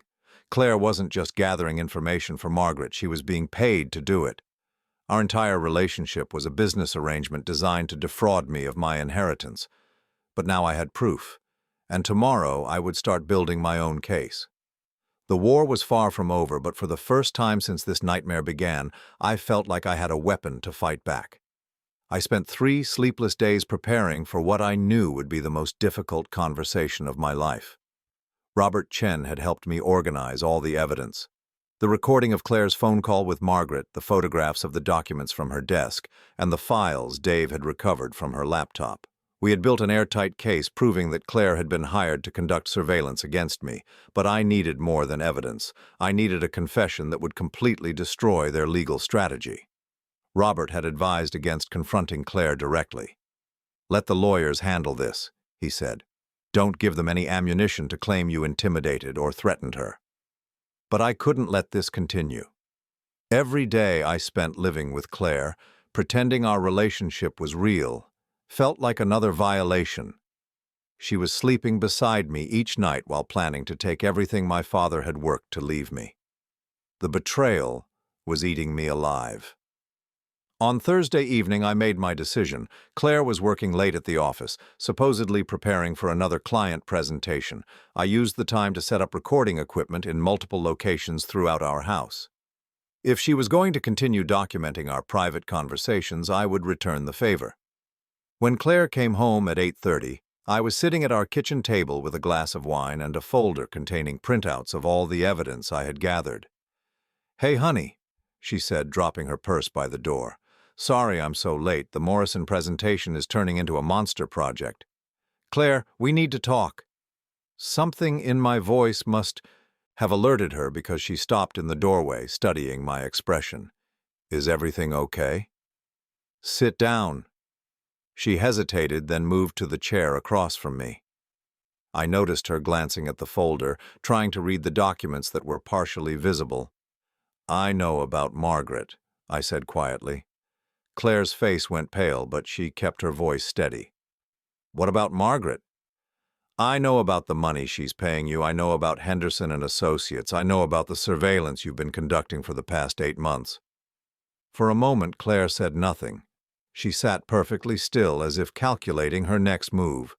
Claire wasn't just gathering information for Margaret, she was being paid to do it. Our entire relationship was a business arrangement designed to defraud me of my inheritance. But now I had proof, and tomorrow I would start building my own case. The war was far from over, but for the first time since this nightmare began, I felt like I had a weapon to fight back. I spent 3 sleepless days preparing for what I knew would be the most difficult conversation of my life. Robert Chen had helped me organize all the evidence. The recording of Claire's phone call with Margaret, the photographs of the documents from her desk, and the files Dave had recovered from her laptop. We had built an airtight case proving that Claire had been hired to conduct surveillance against me, but I needed more than evidence. I needed a confession that would completely destroy their legal strategy. Robert had advised against confronting Claire directly. "Let the lawyers handle this," he said. "Don't give them any ammunition to claim you intimidated or threatened her." But I couldn't let this continue. Every day I spent living with Claire, pretending our relationship was real, felt like another violation. She was sleeping beside me each night while planning to take everything my father had worked to leave me. The betrayal was eating me alive. On Thursday evening, I made my decision. Claire was working late at the office, supposedly preparing for another client presentation. I used the time to set up recording equipment in multiple locations throughout our house. If she was going to continue documenting our private conversations, I would return the favor. When Claire came home at 8:30, I was sitting at our kitchen table with a glass of wine and a folder containing printouts of all the evidence I had gathered. "Hey, honey," she said, dropping her purse by the door. "Sorry I'm so late. The Morrison presentation is turning into a monster project. Claire, we need to talk." Something in my voice must have alerted her because she stopped in the doorway, studying my expression. "Is everything okay?" "Sit down." She hesitated, then moved to the chair across from me. I noticed her glancing at the folder, trying to read the documents that were partially visible. "I know about Margaret," I said quietly. Claire's face went pale, but she kept her voice steady. "What about Margaret?" "I know about the money she's paying you. I know about Henderson and Associates. I know about the surveillance you've been conducting for the past 8 months. For a moment, Claire said nothing. She sat perfectly still, as if calculating her next move.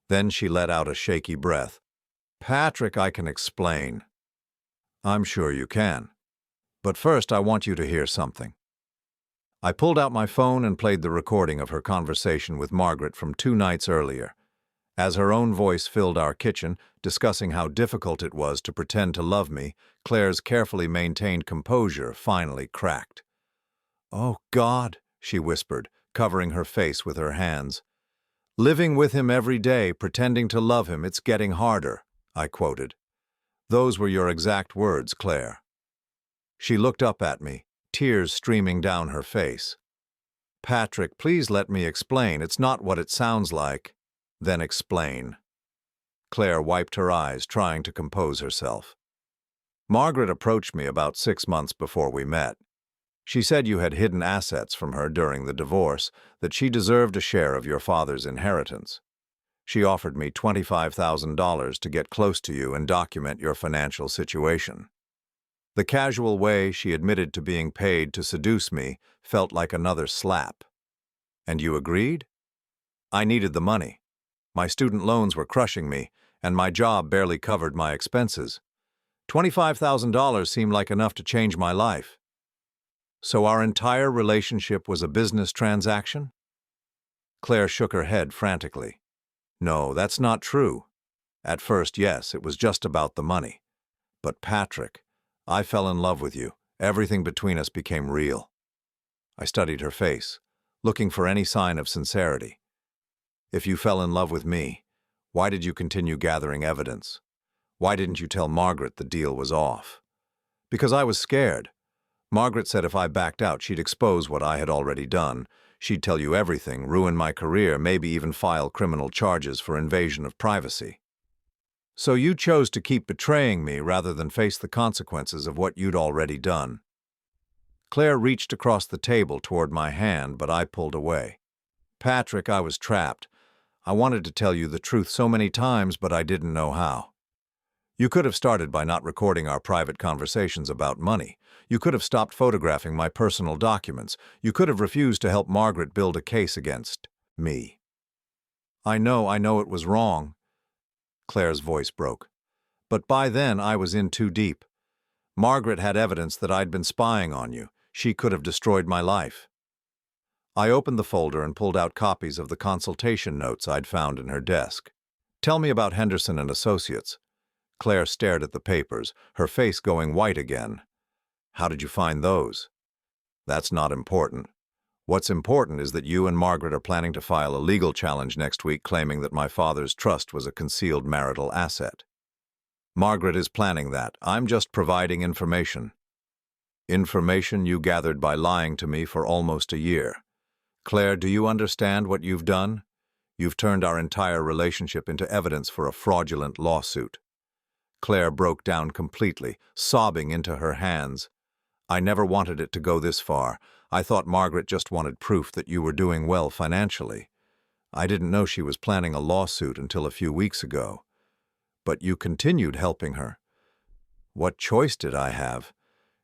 Then she let out a shaky breath. "Patrick, I can explain." "I'm sure you can. But first, I want you to hear something." I pulled out my phone and played the recording of her conversation with Margaret from 2 nights earlier. As her own voice filled our kitchen, discussing how difficult it was to pretend to love me, Claire's carefully maintained composure finally cracked. "Oh, God," she whispered, covering her face with her hands. "Living with him every day, pretending to love him, it's getting harder," I quoted. "Those were your exact words, Claire." She looked up at me, tears streaming down her face. "Patrick, please let me explain. It's not what it sounds like." "Then explain." Claire wiped her eyes, trying to compose herself. "Margaret approached me about 6 months before we met. She said you had hidden assets from her during the divorce, that she deserved a share of your father's inheritance. She offered me $25,000 to get close to you and document your financial situation. The casual way she admitted to being paid to seduce me felt like another slap. And you agreed? I needed the money. My student loans were crushing me, and my job barely covered my expenses. $25,000 seemed like enough to change my life. So our entire relationship was a business transaction? Claire shook her head frantically. No, that's not true. At first, yes, it was just about the money. But Patrick, I fell in love with you. Everything between us became real. I studied her face, looking for any sign of sincerity. If you fell in love with me, why did you continue gathering evidence? Why didn't you tell Margaret the deal was off? Because I was scared. Margaret said if I backed out, she'd expose what I had already done. She'd tell you everything, ruin my career, maybe even file criminal charges for invasion of privacy. So you chose to keep betraying me rather than face the consequences of what you'd already done. Claire reached across the table toward my hand, but I pulled away. Patrick, I was trapped. I wanted to tell you the truth so many times, but I didn't know how. You could have started by not recording our private conversations about money. You could have stopped photographing my personal documents. You could have refused to help Margaret build a case against me. I know it was wrong. Claire's voice broke. But by then I was in too deep. Margaret had evidence that I'd been spying on you. She could have destroyed my life. I opened the folder and pulled out copies of the consultation notes I'd found in her desk. Tell me about Henderson and Associates. Claire stared at the papers, her face going white again. How did you find those? That's not important. What's important is that you and Margaret are planning to file a legal challenge next week claiming that my father's trust was a concealed marital asset. Margaret is planning that. I'm just providing information. Information you gathered by lying to me for almost a year. Claire, do you understand what you've done? You've turned our entire relationship into evidence for a fraudulent lawsuit. Claire broke down completely, sobbing into her hands. I never wanted it to go this far. I thought Margaret just wanted proof that you were doing well financially. I didn't know she was planning a lawsuit until a few weeks ago. But you continued helping her. What choice did I have?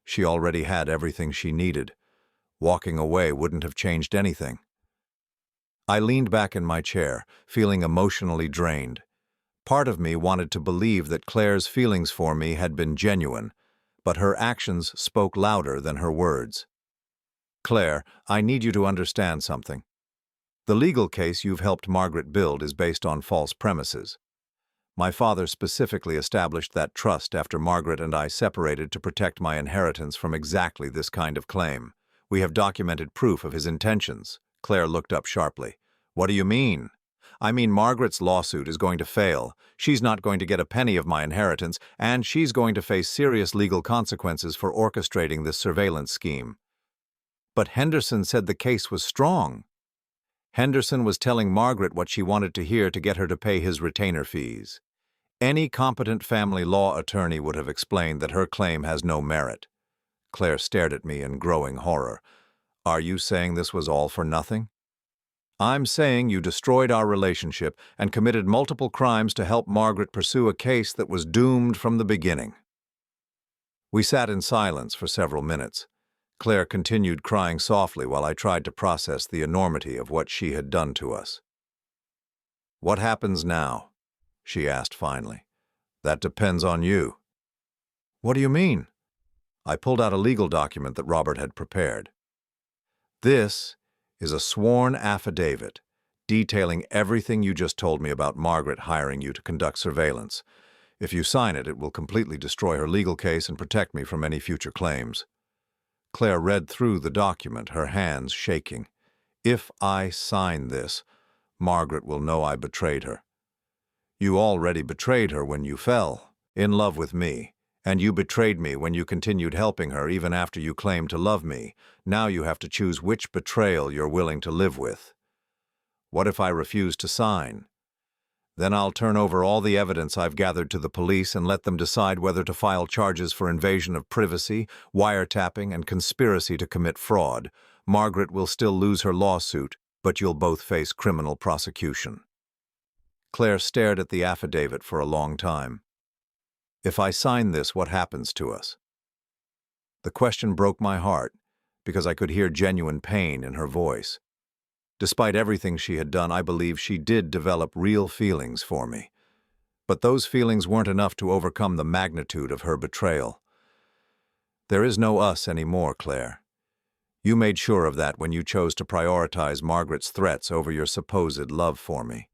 She already had everything she needed. Walking away wouldn't have changed anything. I leaned back in my chair, feeling emotionally drained. Part of me wanted to believe that Claire's feelings for me had been genuine, but her actions spoke louder than her words. Claire, I need you to understand something. The legal case you've helped Margaret build is based on false premises. My father specifically established that trust after Margaret and I separated to protect my inheritance from exactly this kind of claim. We have documented proof of his intentions. Claire looked up sharply. What do you mean? I mean Margaret's lawsuit is going to fail. She's not going to get a penny of my inheritance, and she's going to face serious legal consequences for orchestrating this surveillance scheme. But Henderson said the case was strong. Henderson was telling Margaret what she wanted to hear to get her to pay his retainer fees. Any competent family law attorney would have explained that her claim has no merit. Claire stared at me in growing horror. Are you saying this was all for nothing? I'm saying you destroyed our relationship and committed multiple crimes to help Margaret pursue a case that was doomed from the beginning. We sat in silence for several minutes. Claire continued crying softly while I tried to process the enormity of what she had done to us. What happens now? She asked finally. That depends on you. What do you mean? I pulled out a legal document that Robert had prepared. This is a sworn affidavit detailing everything you just told me about Margaret hiring you to conduct surveillance. If you sign it, it will completely destroy her legal case and protect me from any future claims. Claire read through the document, her hands shaking. If I sign this, Margaret will know I betrayed her. You already betrayed her when you fell in love with me, and you betrayed me when you continued helping her even after you claimed to love me. Now you have to choose which betrayal you're willing to live with. What if I refuse to sign? Then I'll turn over all the evidence I've gathered to the police and let them decide whether to file charges for invasion of privacy, wiretapping, and conspiracy to commit fraud. Margaret will still lose her lawsuit, but you'll both face criminal prosecution. Claire stared at the affidavit for a long time. If I sign this, what happens to us? The question broke my heart, because I could hear genuine pain in her voice. Despite everything she had done, I believe she did develop real feelings for me. But those feelings weren't enough to overcome the magnitude of her betrayal. There is no us anymore, Claire. You made sure of that when you chose to prioritize Margaret's threats over your supposed love for me.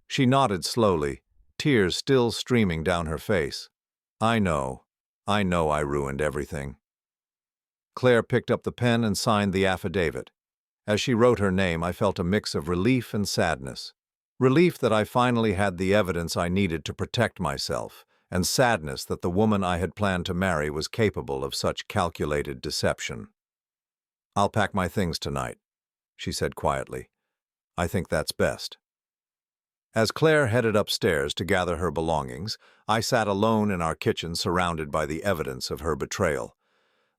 She nodded slowly, tears still streaming down her face. I know I ruined everything. Claire picked up the pen and signed the affidavit. As she wrote her name, I felt a mix of relief and sadness. Relief that I finally had the evidence I needed to protect myself, and sadness that the woman I had planned to marry was capable of such calculated deception. I'll pack my things tonight, she said quietly. I think that's best. As Claire headed upstairs to gather her belongings, I sat alone in our kitchen surrounded by the evidence of her betrayal.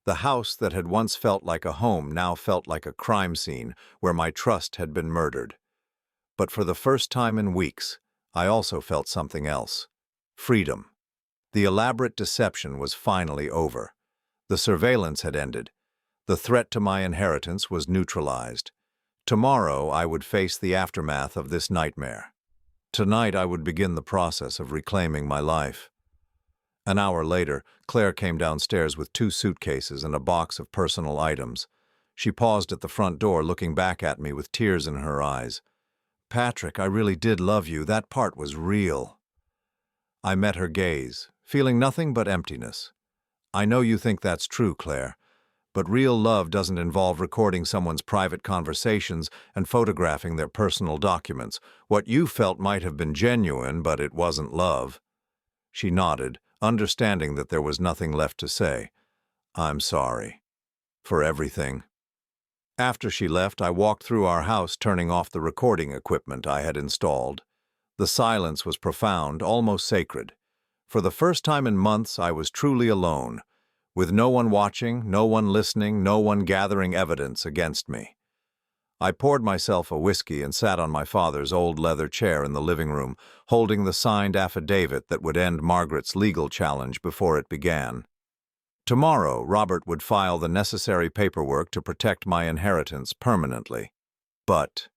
The house that had once felt like a home now felt like a crime scene where my trust had been murdered. But for the first time in weeks, I also felt something else. Freedom. The elaborate deception was finally over. The surveillance had ended. The threat to my inheritance was neutralized. Tomorrow I would face the aftermath of this nightmare. Tonight I would begin the process of reclaiming my life. An hour later, Claire came downstairs with 2 suitcases and a box of personal items. She paused at the front door, looking back at me with tears in her eyes. "Patrick, I really did love you. That part was real." I met her gaze, feeling nothing but emptiness. "I know you think that's true, Claire, but real love doesn't involve recording someone's private conversations and photographing their personal documents. What you felt might have been genuine, but it wasn't love." She nodded, understanding that there was nothing left to say. "I'm sorry. For everything." After she left, I walked through our house, turning off the recording equipment I had installed. The silence was profound, almost sacred. For the first time in months, I was truly alone, with no one watching, no one listening, no one gathering evidence against me. I poured myself a whiskey and sat on my father's old leather chair in the living room, holding the signed affidavit that would end Margaret's legal challenge before it began. Tomorrow, Robert would file the necessary paperwork to protect my inheritance permanently. But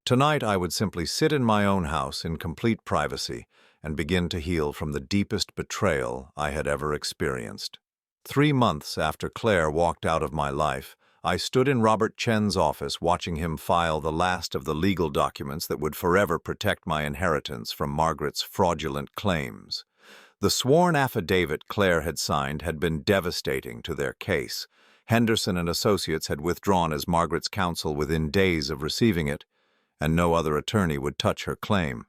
tonight I would simply sit in my own house in complete privacy and begin to heal from the deepest betrayal I had ever experienced. 3 months after Claire walked out of my life, I stood in Robert Chen's office watching him file the last of the legal documents that would forever protect my inheritance from Margaret's fraudulent claims. The sworn affidavit Claire had signed had been devastating to their case. Henderson and Associates had withdrawn as Margaret's counsel within days of receiving it, and no other attorney would touch her claim.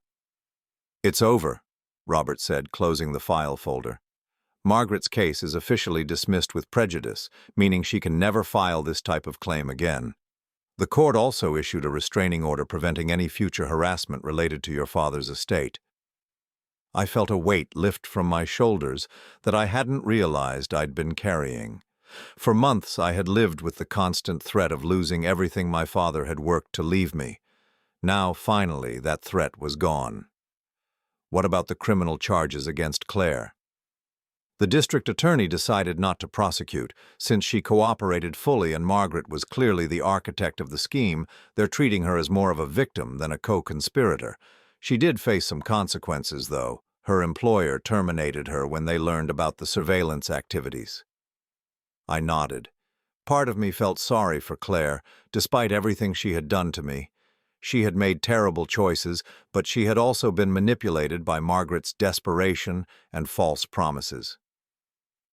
"It's over," Robert said, closing the file folder. "Margaret's case is officially dismissed with prejudice, meaning she can never file this type of claim again. The court also issued a restraining order preventing any future harassment related to your father's estate." I felt a weight lift from my shoulders that I hadn't realized I'd been carrying. For months I had lived with the constant threat of losing everything my father had worked to leave me. Now, finally, that threat was gone. What about the criminal charges against Claire? The district attorney decided not to prosecute. Since she cooperated fully and Margaret was clearly the architect of the scheme, they're treating her as more of a victim than a co-conspirator. She did face some consequences, though. Her employer terminated her when they learned about the surveillance activities. I nodded. Part of me felt sorry for Claire, despite everything she had done to me. She had made terrible choices, but she had also been manipulated by Margaret's desperation and false promises.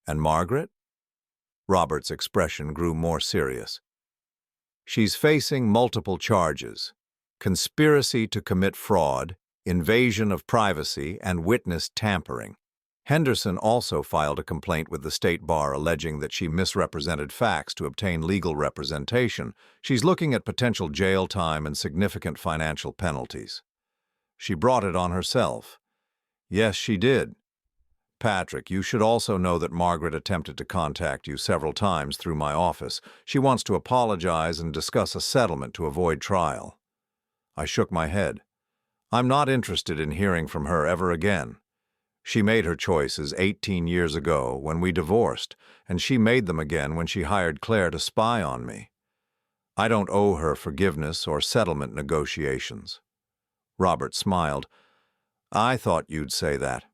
And Margaret? Robert's expression grew more serious. "She's facing multiple charges: conspiracy to commit fraud, invasion of privacy, and witness tampering. Henderson also filed a complaint with the state bar alleging that she misrepresented facts to obtain legal representation. She's looking at potential jail time and significant financial penalties." She brought it on herself. "Yes, she did. Patrick, you should also know that Margaret attempted to contact you several times through my office. She wants to apologize and discuss a settlement to avoid trial." I shook my head. "I'm not interested in hearing from her ever again. She made her choices 18 years ago when we divorced, and she made them again when she hired Claire to spy on me. I don't owe her forgiveness or settlement negotiations." Robert smiled. "I thought you'd say that.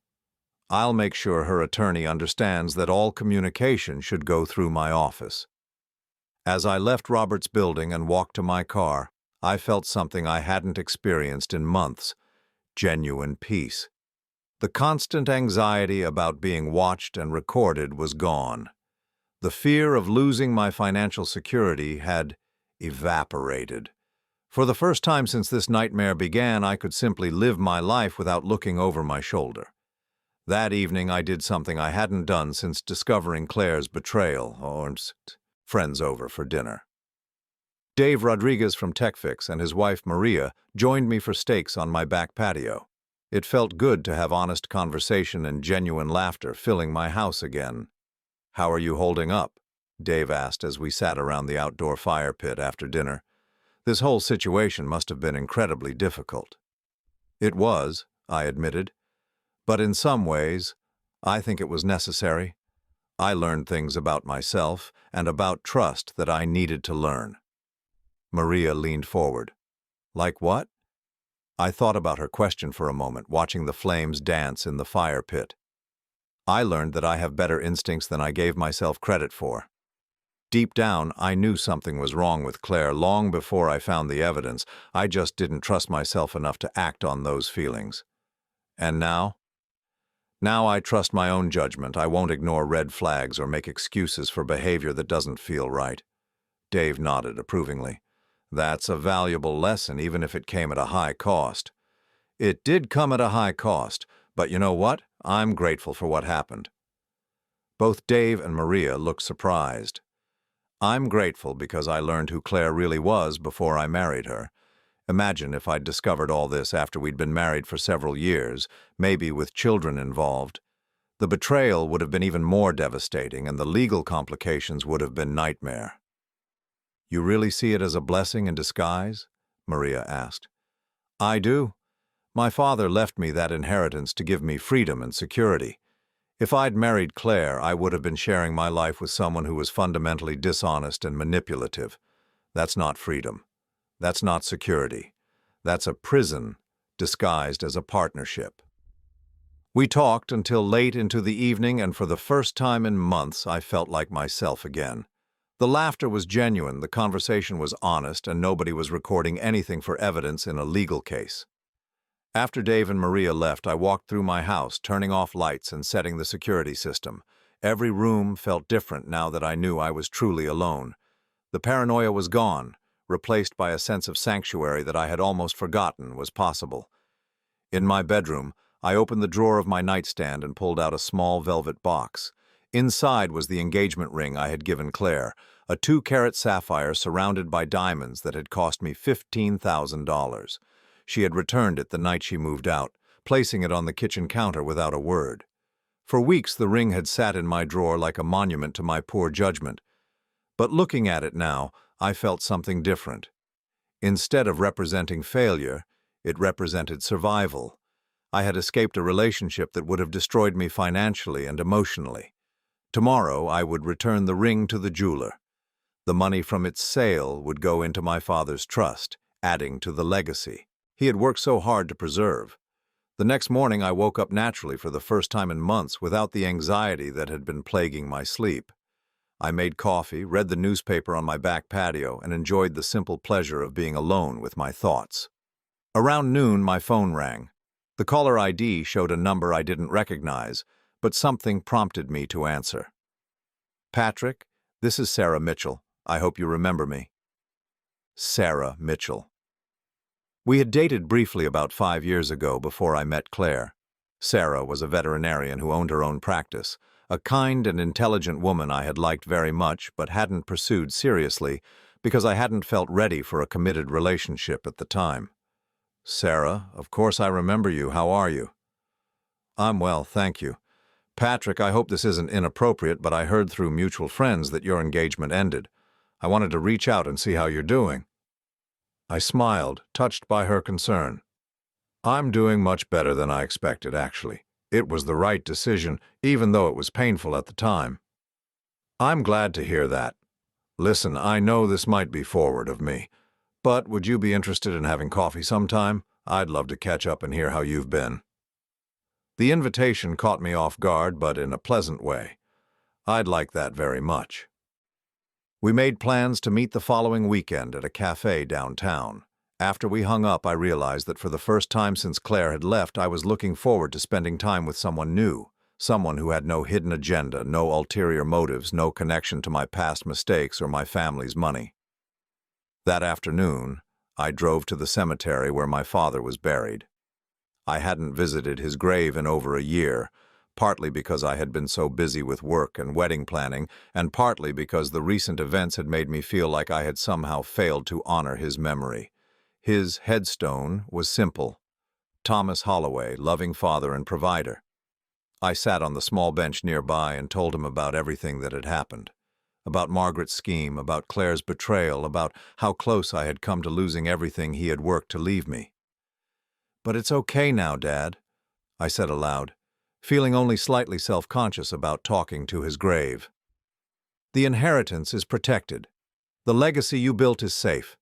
I'll make sure her attorney understands that all communication should go through my office." As I left Robert's building and walked to my car, I felt something I hadn't experienced in months: genuine peace. The constant anxiety about being watched and recorded was gone. The fear of losing my financial security had evaporated. For the first time since this nightmare began, I could simply live my life without looking over my shoulder. That evening, I did something I hadn't done since discovering Claire's betrayal, or friends over for dinner. Dave Rodriguez from TechFix and his wife Maria joined me for steaks on my back patio. It felt good to have honest conversation and genuine laughter filling my house again. "How are you holding up?" Dave asked as we sat around the outdoor fire pit after dinner. This whole situation must have been incredibly difficult. It was, I admitted, but in some ways, I think it was necessary. I learned things about myself and about trust that I needed to learn. Maria leaned forward. Like what? I thought about her question for a moment, watching the flames dance in the fire pit. I learned that I have better instincts than I gave myself credit for. Deep down, I knew something was wrong with Claire long before I found the evidence. I just didn't trust myself enough to act on those feelings. And now? Now I trust my own judgment. I won't ignore red flags or make excuses for behavior that doesn't feel right. Dave nodded approvingly. That's a valuable lesson, even if it came at a high cost. It did come at a high cost, but you know what? I'm grateful for what happened. Both Dave and Maria looked surprised. I'm grateful because I learned who Claire really was before I married her. Imagine if I'd discovered all this after we'd been married for several years, maybe with children involved. The betrayal would have been even more devastating, and the legal complications would have been nightmare. You really see it as a blessing in disguise? Maria asked. I do. My father left me that inheritance to give me freedom and security. If I'd married Claire, I would have been sharing my life with someone who was fundamentally dishonest and manipulative. That's not freedom. That's not security. That's a prison disguised as a partnership. We talked until late into the evening, and for the first time in months, I felt like myself again. The laughter was genuine, the conversation was honest, and nobody was recording anything for evidence in a legal case. After Dave and Maria left, I walked through my house, turning off lights and setting the security system. Every room felt different now that I knew I was truly alone. The paranoia was gone, replaced by a sense of sanctuary that I had almost forgotten was possible. In my bedroom, I opened the drawer of my nightstand and pulled out a small velvet box. Inside was the engagement ring I had given Claire, a 2-carat sapphire surrounded by diamonds that had cost me $15,000. She had returned it the night she moved out, placing it on the kitchen counter without a word. For weeks the ring had sat in my drawer like a monument to my poor judgment. But looking at it now, I felt something different. Instead of representing failure, it represented survival. I had escaped a relationship that would have destroyed me financially and emotionally. Tomorrow I would return the ring to the jeweler. The money from its sale would go into my father's trust, adding to the legacy he had worked so hard to preserve. The next morning I woke up naturally for the first time in months without the anxiety that had been plaguing my sleep. I made coffee, read the newspaper on my back patio, and enjoyed the simple pleasure of being alone with my thoughts. Around noon, my phone rang. The caller ID showed a number I didn't recognize, but something prompted me to answer. Patrick, this is Sarah Mitchell. I hope you remember me. Sarah Mitchell. We had dated briefly about 5 years ago before I met Claire. Sarah was a veterinarian who owned her own practice, a kind and intelligent woman I had liked very much but hadn't pursued seriously because I hadn't felt ready for a committed relationship at the time. Sarah, of course I remember you. How are you? I'm well, thank you. Patrick, I hope this isn't inappropriate, but I heard through mutual friends that your engagement ended. I wanted to reach out and see how you're doing. I smiled, touched by her concern. I'm doing much better than I expected, actually. It was the right decision, even though it was painful at the time. I'm glad to hear that. Listen, I know this might be forward of me, but would you be interested in having coffee sometime? I'd love to catch up and hear how you've been. The invitation caught me off guard, but in a pleasant way. I'd like that very much. We made plans to meet the following weekend at a cafe downtown. After we hung up, I realized that for the first time since Claire had left, I was looking forward to spending time with someone new, someone who had no hidden agenda, no ulterior motives, no connection to my past mistakes or my family's money. That afternoon, I drove to the cemetery where my father was buried. I hadn't visited his grave in over a year, partly because I had been so busy with work and wedding planning, and partly because the recent events had made me feel like I had somehow failed to honor his memory. His headstone was simple: Thomas Holloway, loving father and provider. I sat on the small bench nearby and told him about everything that had happened. about Margaret's scheme, about Claire's betrayal, about how close I had come to losing everything he had worked to leave me. "But it's okay now, Dad," I said aloud, feeling only slightly self-conscious about talking to his grave. "The inheritance is protected. The legacy you built is safe.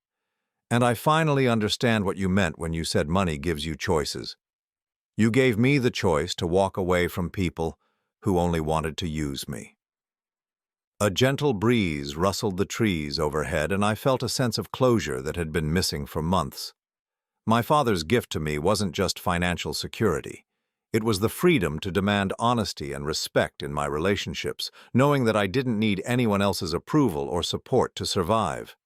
And I finally understand what you meant when you said money gives you choices. You gave me the choice to walk away from people who only wanted to use me." A gentle breeze rustled the trees overhead, and I felt a sense of closure that had been missing for months. My father's gift to me wasn't just financial security. It was the freedom to demand honesty and respect in my relationships, knowing that I didn't need anyone else's approval or support to survive.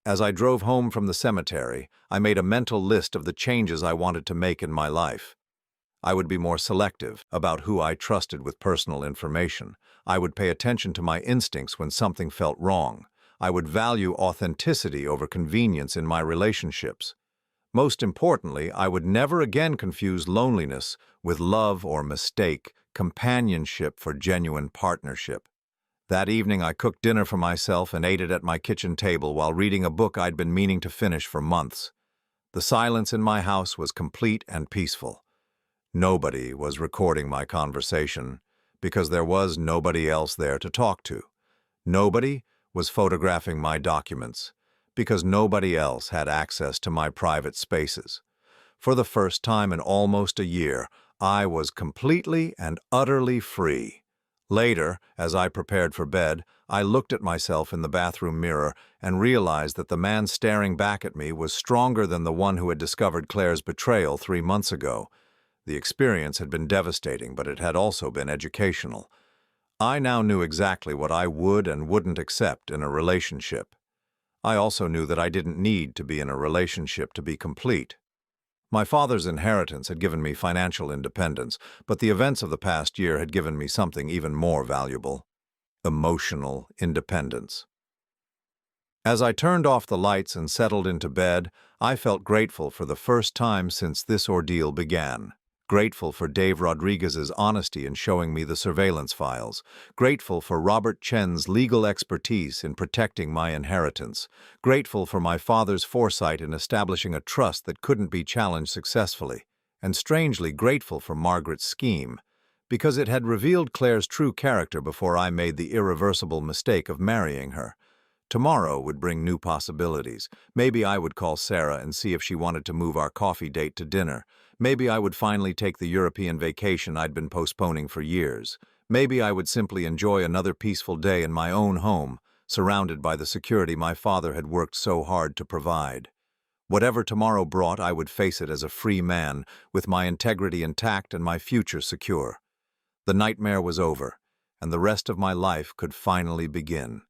As I drove home from the cemetery, I made a mental list of the changes I wanted to make in my life. I would be more selective about who I trusted with personal information. I would pay attention to my instincts when something felt wrong. I would value authenticity over convenience in my relationships. Most importantly, I would never again confuse loneliness with love or mistake companionship for genuine partnership. That evening, I cooked dinner for myself and ate it at my kitchen table while reading a book I'd been meaning to finish for months. The silence in my house was complete and peaceful. Nobody was recording my conversation because there was nobody else there to talk to. Nobody was photographing my documents because nobody else had access to my private spaces. For the first time in almost a year, I was completely and utterly free. Later, as I prepared for bed, I looked at myself in the bathroom mirror and realized that the man staring back at me was stronger than the one who had discovered Claire's betrayal 3 months ago. The experience had been devastating, but it had also been educational. I now knew exactly what I would and wouldn't accept in a relationship. I also knew that I didn't need to be in a relationship to be complete. My father's inheritance had given me financial independence, but the events of the past year had given me something even more valuable: emotional independence. As I turned off the lights and settled into bed, I felt grateful for the first time since this ordeal began. Grateful for Dave Rodriguez's honesty in showing me the surveillance files. Grateful for Robert Chen's legal expertise in protecting my inheritance. Grateful for my father's foresight in establishing a trust that couldn't be challenged successfully. And strangely grateful for Margaret's scheme, because it had revealed Claire's true character before I made the irreversible mistake of marrying her. Tomorrow would bring new possibilities. Maybe I would call Sarah and see if she wanted to move our coffee date to dinner. Maybe I would finally take the European vacation I'd been postponing for years. Maybe I would simply enjoy another peaceful day in my own home, surrounded by the security my father had worked so hard to provide. Whatever tomorrow brought, I would face it as a free man, with my integrity intact and my future secure. The nightmare was over, and the rest of my life could finally begin.